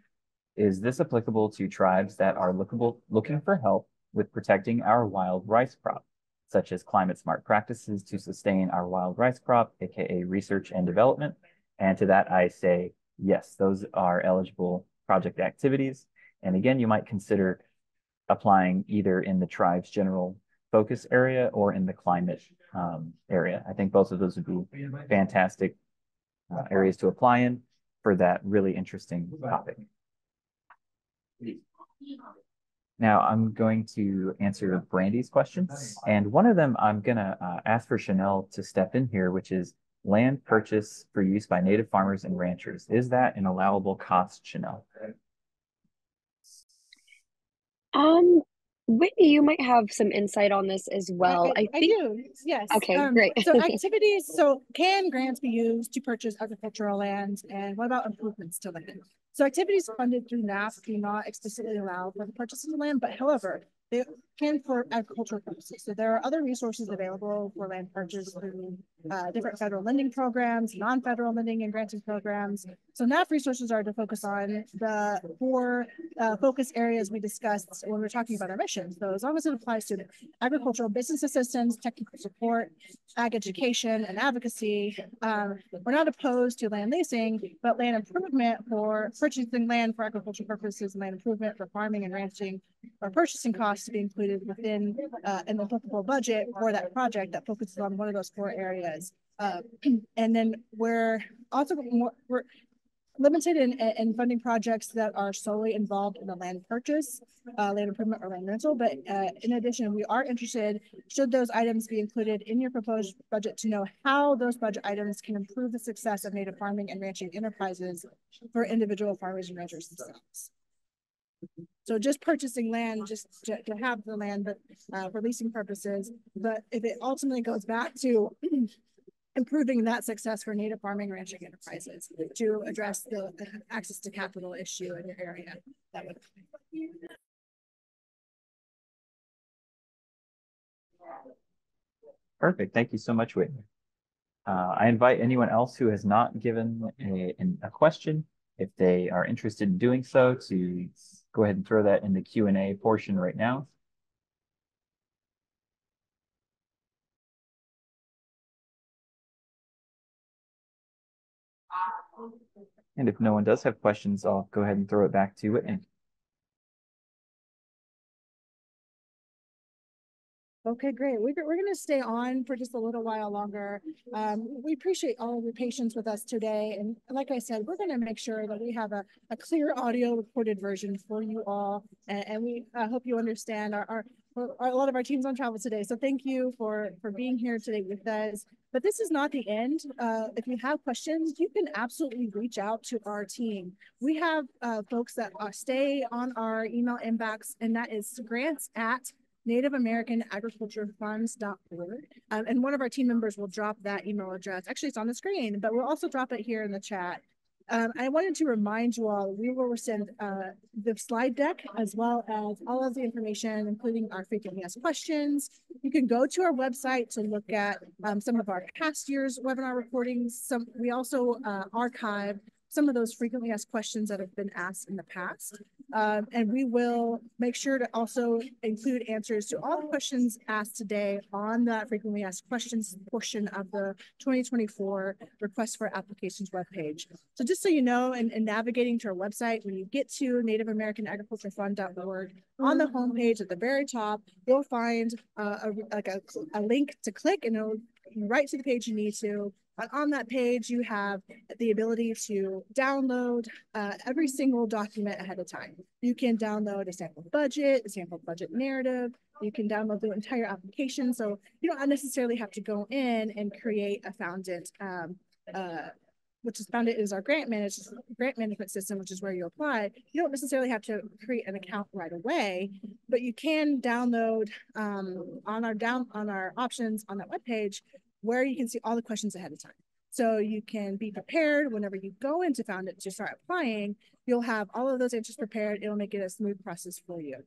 Is this applicable to tribes that are looking for help with protecting our wild rice crop, such as climate smart practices to sustain our wild rice crop, aka research and development? And to that I say, yes, those are eligible project activities. And again, you might consider applying either in the tribe's general focus area or in the climate area. I think both of those would be fantastic areas to apply in for that really interesting topic. Now I'm going to answer Brandy's questions. And one of them I'm gonna ask for Chanel to step in here, which is land purchase for use by native farmers and ranchers. Is that an allowable cost, Chanel? Whitney, you might have some insight on this as well. I do, yes. Okay, great. So activities, can grants be used to purchase agricultural land? And what about improvements to land? So activities funded through NAAF do not explicitly allow for the purchase of the land, but however, they can for agricultural purposes. So there are other resources available for land purchase through different federal lending programs, non-federal lending and granting programs. So NAAF resources are to focus on the four focus areas we discussed when we're talking about our mission. So as long as it applies to agricultural business assistance, technical support, ag education, and advocacy, we're not opposed to land leasing, but land improvement for purchasing land for agricultural purposes, land improvement for farming and ranching, or purchasing costs to be included within an applicable budget for that project that focuses on one of those four areas. And then we're also we're limited in funding projects that are solely involved in the land purchase, land improvement, or land rental. But in addition, we are interested, should those items be included in your proposed budget, to know how those budget items can improve the success of native farming and ranching enterprises for individual farmers and ranchers themselves. So just purchasing land, just to have the land, but for leasing purposes. But if it ultimately goes back to improving that success for native farming and ranching enterprises to address the access to capital issue in your area, that would. Perfect. Thank you so much, Whitney. I invite anyone else who has not given a question, if they are interested in doing so, to go ahead and throw that in the Q&A portion right now. And if no one does have questions, I'll go ahead and throw it back to Whitney. Okay, great. We're going to stay on for just a little while longer. We appreciate all of your patience with us today. And like I said, we're going to make sure that we have a clear audio recorded version for you all. And we hope you understand a lot of our team's on travel today. So thank you for being here today with us. But this is not the end. If you have questions, you can absolutely reach out to our team. We have folks that stay on our email inbox, and that is grants@nativeamericanagriculturefunds.org. And one of our team members will drop that email address. Actually, it's on the screen, but we'll also drop it here in the chat. I wanted to remind you all, we will send the slide deck as well as all of the information, including our frequently asked questions. You can go to our website to look at some of our past year's webinar recordings. We also archive some of those frequently asked questions that have been asked in the past. And we will make sure to also include answers to all the questions asked today on that frequently asked questions portion of the 2024 request for applications webpage. So just so you know, in navigating to our website, when you get to nativeamericanagriculturefund.org, on the homepage at the very top, you'll find a link to click, and it'll right to the page you need to. And on that page, you have the ability to download every single document ahead of time. You can download a sample budget narrative. You can download the entire application. So you don't necessarily have to go in and create a Foundit, which is Foundit is our grant management system, which is where you apply. You don't necessarily have to create an account right away, but you can download on our options on that webpage, where you can see all the questions ahead of time. So you can be prepared whenever you go into Foundit to start applying. You'll have all of those answers prepared. It'll make it a smooth process for you.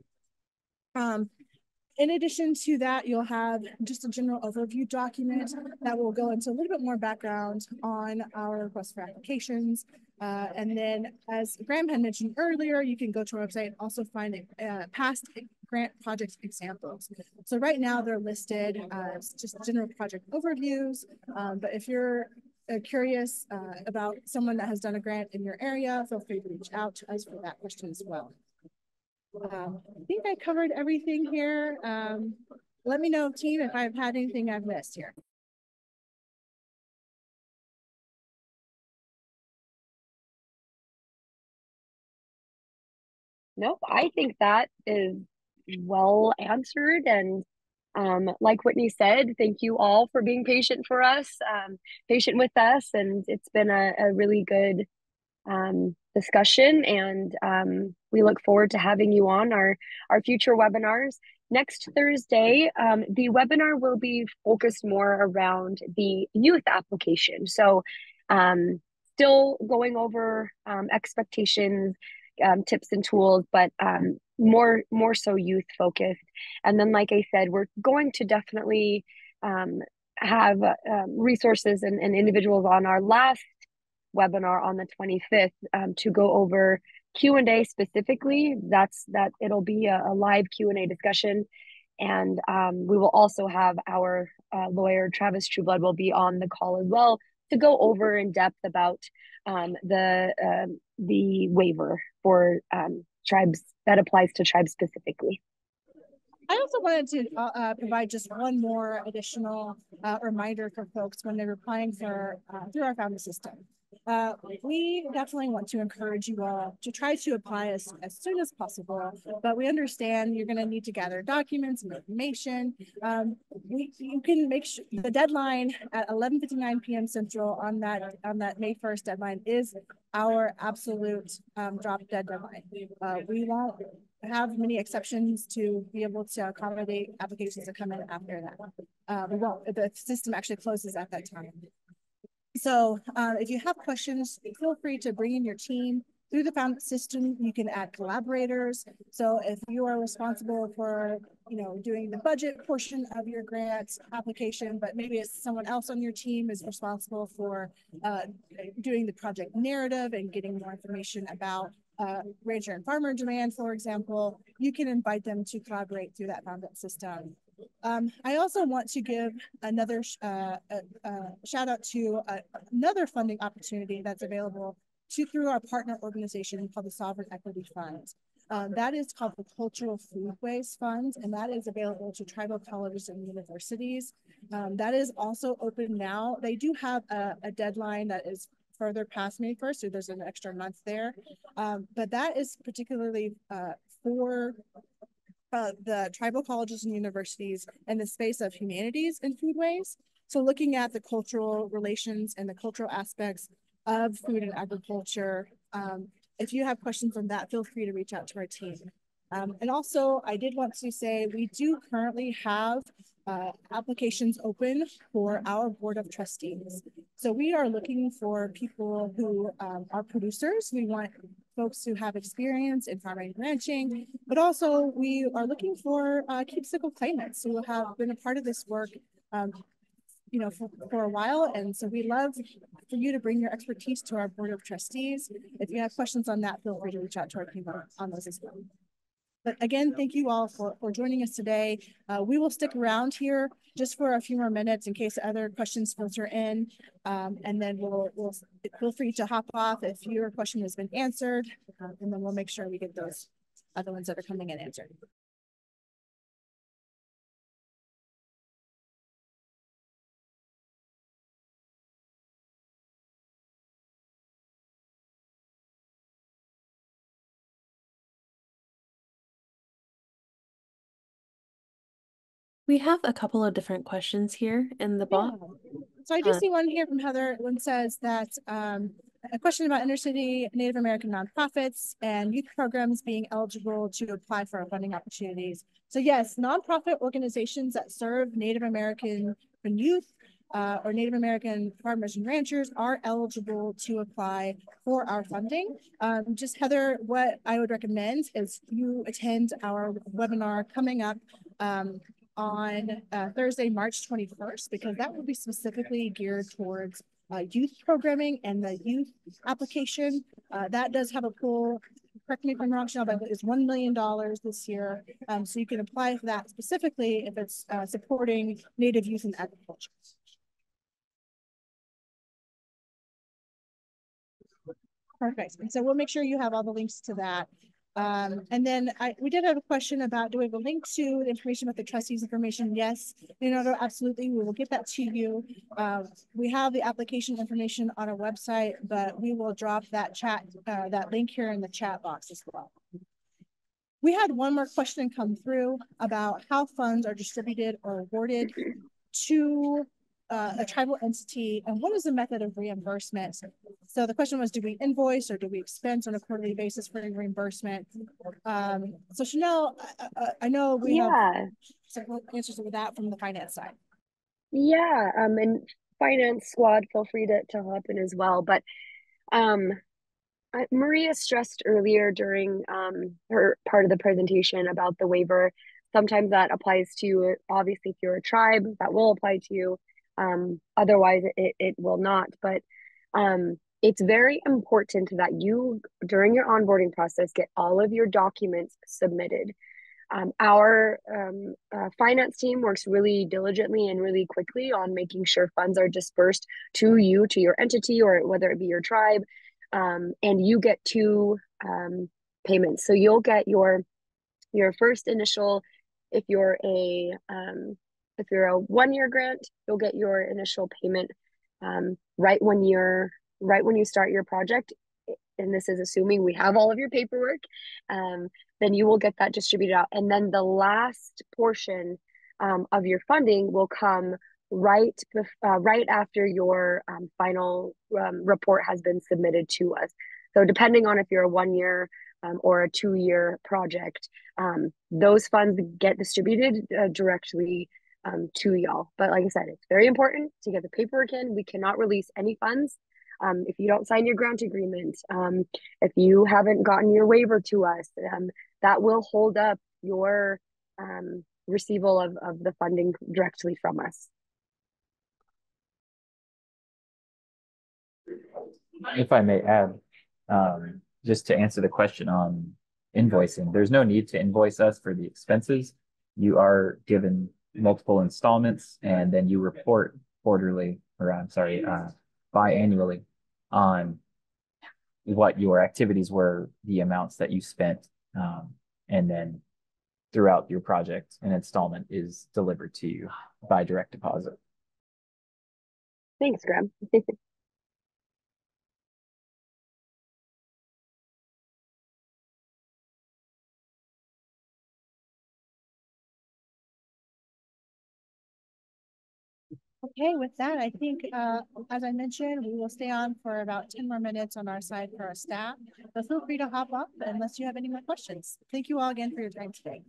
In addition to that, you'll have just a general overview document that will go into a little bit more background on our request for applications. And then, as Graham had mentioned earlier, you can go to our website and also find past grant project examples. So right now they're listed as just general project overviews. But if you're curious about someone that has done a grant in your area, feel free to reach out to us for that question as well. I think I covered everything here. Let me know, team, if I've had anything I've missed here. Nope, I think that is well answered. And like Whitney said, thank you all for being patient patient with us. And it's been a really good discussion, and we look forward to having you on our future webinars. Next Thursday, the webinar will be focused more around the youth application. So still going over expectations, tips and tools, but more so youth focused. And then, like I said, we're going to definitely um, have resources and individuals on our last webinar on the 25th to go over Q&A specifically. That it'll be a live Q&A discussion. And we will also have our lawyer, Travis Trueblood, will be on the call as well to go over in depth about the waiver for tribes that applies to tribes specifically. I also wanted to provide just one more additional reminder for folks when they're applying for through our founding system. We definitely want to encourage you all to try to apply as soon as possible, but we understand you're going to need to gather documents and information. You can make sure the deadline at 11:59 p.m. Central on that May 1st deadline is our absolute drop dead deadline. We won't have many exceptions to be able to accommodate applications that come in after that. We won't. The system actually closes at that time. So if you have questions, feel free to bring in your team. Through the found system, you can add collaborators. So if you are responsible for, doing the budget portion of your grant application, but maybe it's someone else on your team is responsible for doing the project narrative and getting more information about rancher and farmer demand, for example, you can invite them to collaborate through that founded system. I also want to give another shout out to another funding opportunity that's available through our partner organization called the Sovereign Equity Fund. That is called the Cultural Foodways Fund, and that is available to tribal colleges and universities. That is also open now. They do have a deadline that is further past May 1st, so there's an extra month there. But that is particularly for the tribal colleges and universities in the space of humanities and foodways. So looking at the cultural relations and the cultural aspects of food and agriculture. If you have questions on that, feel free to reach out to our team. And also, I did want to say we do currently have applications open for our board of trustees. So we are looking for people who are producers. We want folks who have experience in farming and ranching, but also we are looking for keepsicle claimants who have been a part of this work for a while. And so we love for you to bring your expertise to our board of trustees. If you have questions on that, feel free to reach out to our team on those as well. But again, thank you all for joining us today. We will stick around here just for a few more minutes in case other questions filter in. And then we'll feel free to hop off if your question has been answered. And then we'll make sure we get those other ones that are coming in answered. We have a couple of different questions here in the bot. Yeah. So I do see one here from Heather. One says that a question about intercity Native American nonprofits and youth programs being eligible to apply for funding opportunities. So yes, nonprofit organizations that serve Native American youth or Native American farmers and ranchers are eligible to apply for our funding. Just Heather, what I would recommend is you attend our webinar coming up on Thursday, March 21st, because that will be specifically geared towards youth programming and the youth application. That does have a pool, correct me if I'm wrong, Chanel, but it's $1 million this year. So you can apply for that specifically if it's supporting Native youth in agriculture. Perfect. And so we'll make sure you have all the links to that. And then we did have a question about, do we have a link to the information about the trustees information? Yes, Leonardo, absolutely. We will get that to you. We have the application information on our website, but we will drop that that link here in the chat box as well. We had one more question come through about how funds are distributed or awarded to a tribal entity and what is the method of reimbursement. So the question was, do we invoice or do we expense on a quarterly basis for reimbursement? So Chanel, I know we have several answers to that from the finance side. Yeah, and finance squad, feel free to hop in as well. But Maria stressed earlier during her part of the presentation about the waiver. Sometimes that applies to, obviously, if you're a tribe, that will apply to you. Otherwise, it will not. But it's very important that you, during your onboarding process, get all of your documents submitted. Our finance team works really diligently and really quickly on making sure funds are dispersed to you, to your entity, or whether it be your tribe. And you get two payments. So you'll get your first initial, if you're a 1 year grant, you'll get your initial payment right when you start your project. And this is assuming we have all of your paperwork. Then you will get that distributed out. And then the last portion of your funding will come right after your final report has been submitted to us. So depending on if you're a 1 year or a 2 year project, those funds get distributed directly to y'all. But like I said, it's very important to get the paperwork in. We cannot release any funds if you don't sign your grant agreement, if you haven't gotten your waiver to us, that will hold up your receival of the funding directly from us. If I may add, just to answer the question on invoicing, there's no need to invoice us for the expenses. You are given multiple installments, and then you report quarterly, or I'm sorry, biannually on what your activities were, the amounts that you spent, and then throughout your project, an installment is delivered to you by direct deposit. Thanks, Graham. Okay, with that, I think, as I mentioned, we will stay on for about 10 more minutes on our side for our staff. But feel free to hop up unless you have any more questions. Thank you all again for your time today.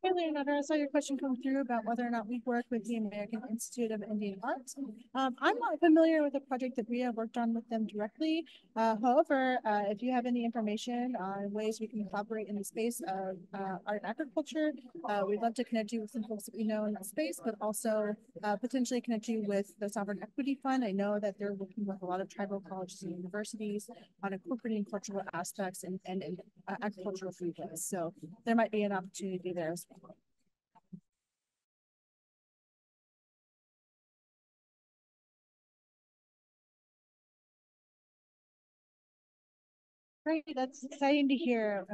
Hey, Leonardo, I saw your question come through about whether or not we work with the American Institute of Indian Arts. I'm not familiar with a project that we have worked on with them directly. However, if you have any information on ways we can collaborate in the space of art and agriculture, we'd love to connect you with some folks that we know in that space, but also potentially connect you with the Sovereign Equity Fund. I know that they're working with a lot of tribal colleges and universities on incorporating cultural aspects and agricultural food ways. So there might be an opportunity there as well. Great, that's exciting to hear.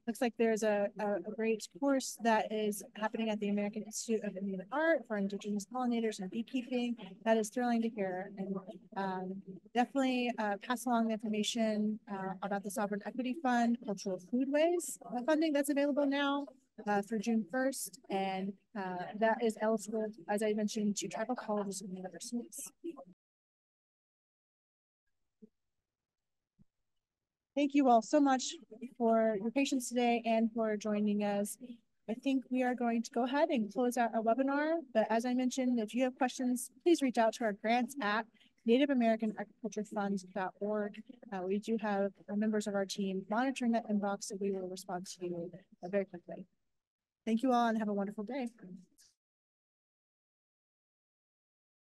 Looks like there's a great course that is happening at the American Institute of Indian Art for Indigenous pollinators and beekeeping. That is thrilling to hear, and definitely pass along the information about the Sovereign Equity Fund, Cultural Foodways funding that's available now for June 1st, and that is eligible, as I mentioned, to tribal colleges and universities. Thank you all so much for your patience today and for joining us. I think we are going to go ahead and close out our webinar. But as I mentioned, if you have questions, please reach out to our grants at nativeamericanagriculturefund.org. We do have members of our team monitoring that inbox, so we will respond to you very quickly. Thank you all and have a wonderful day.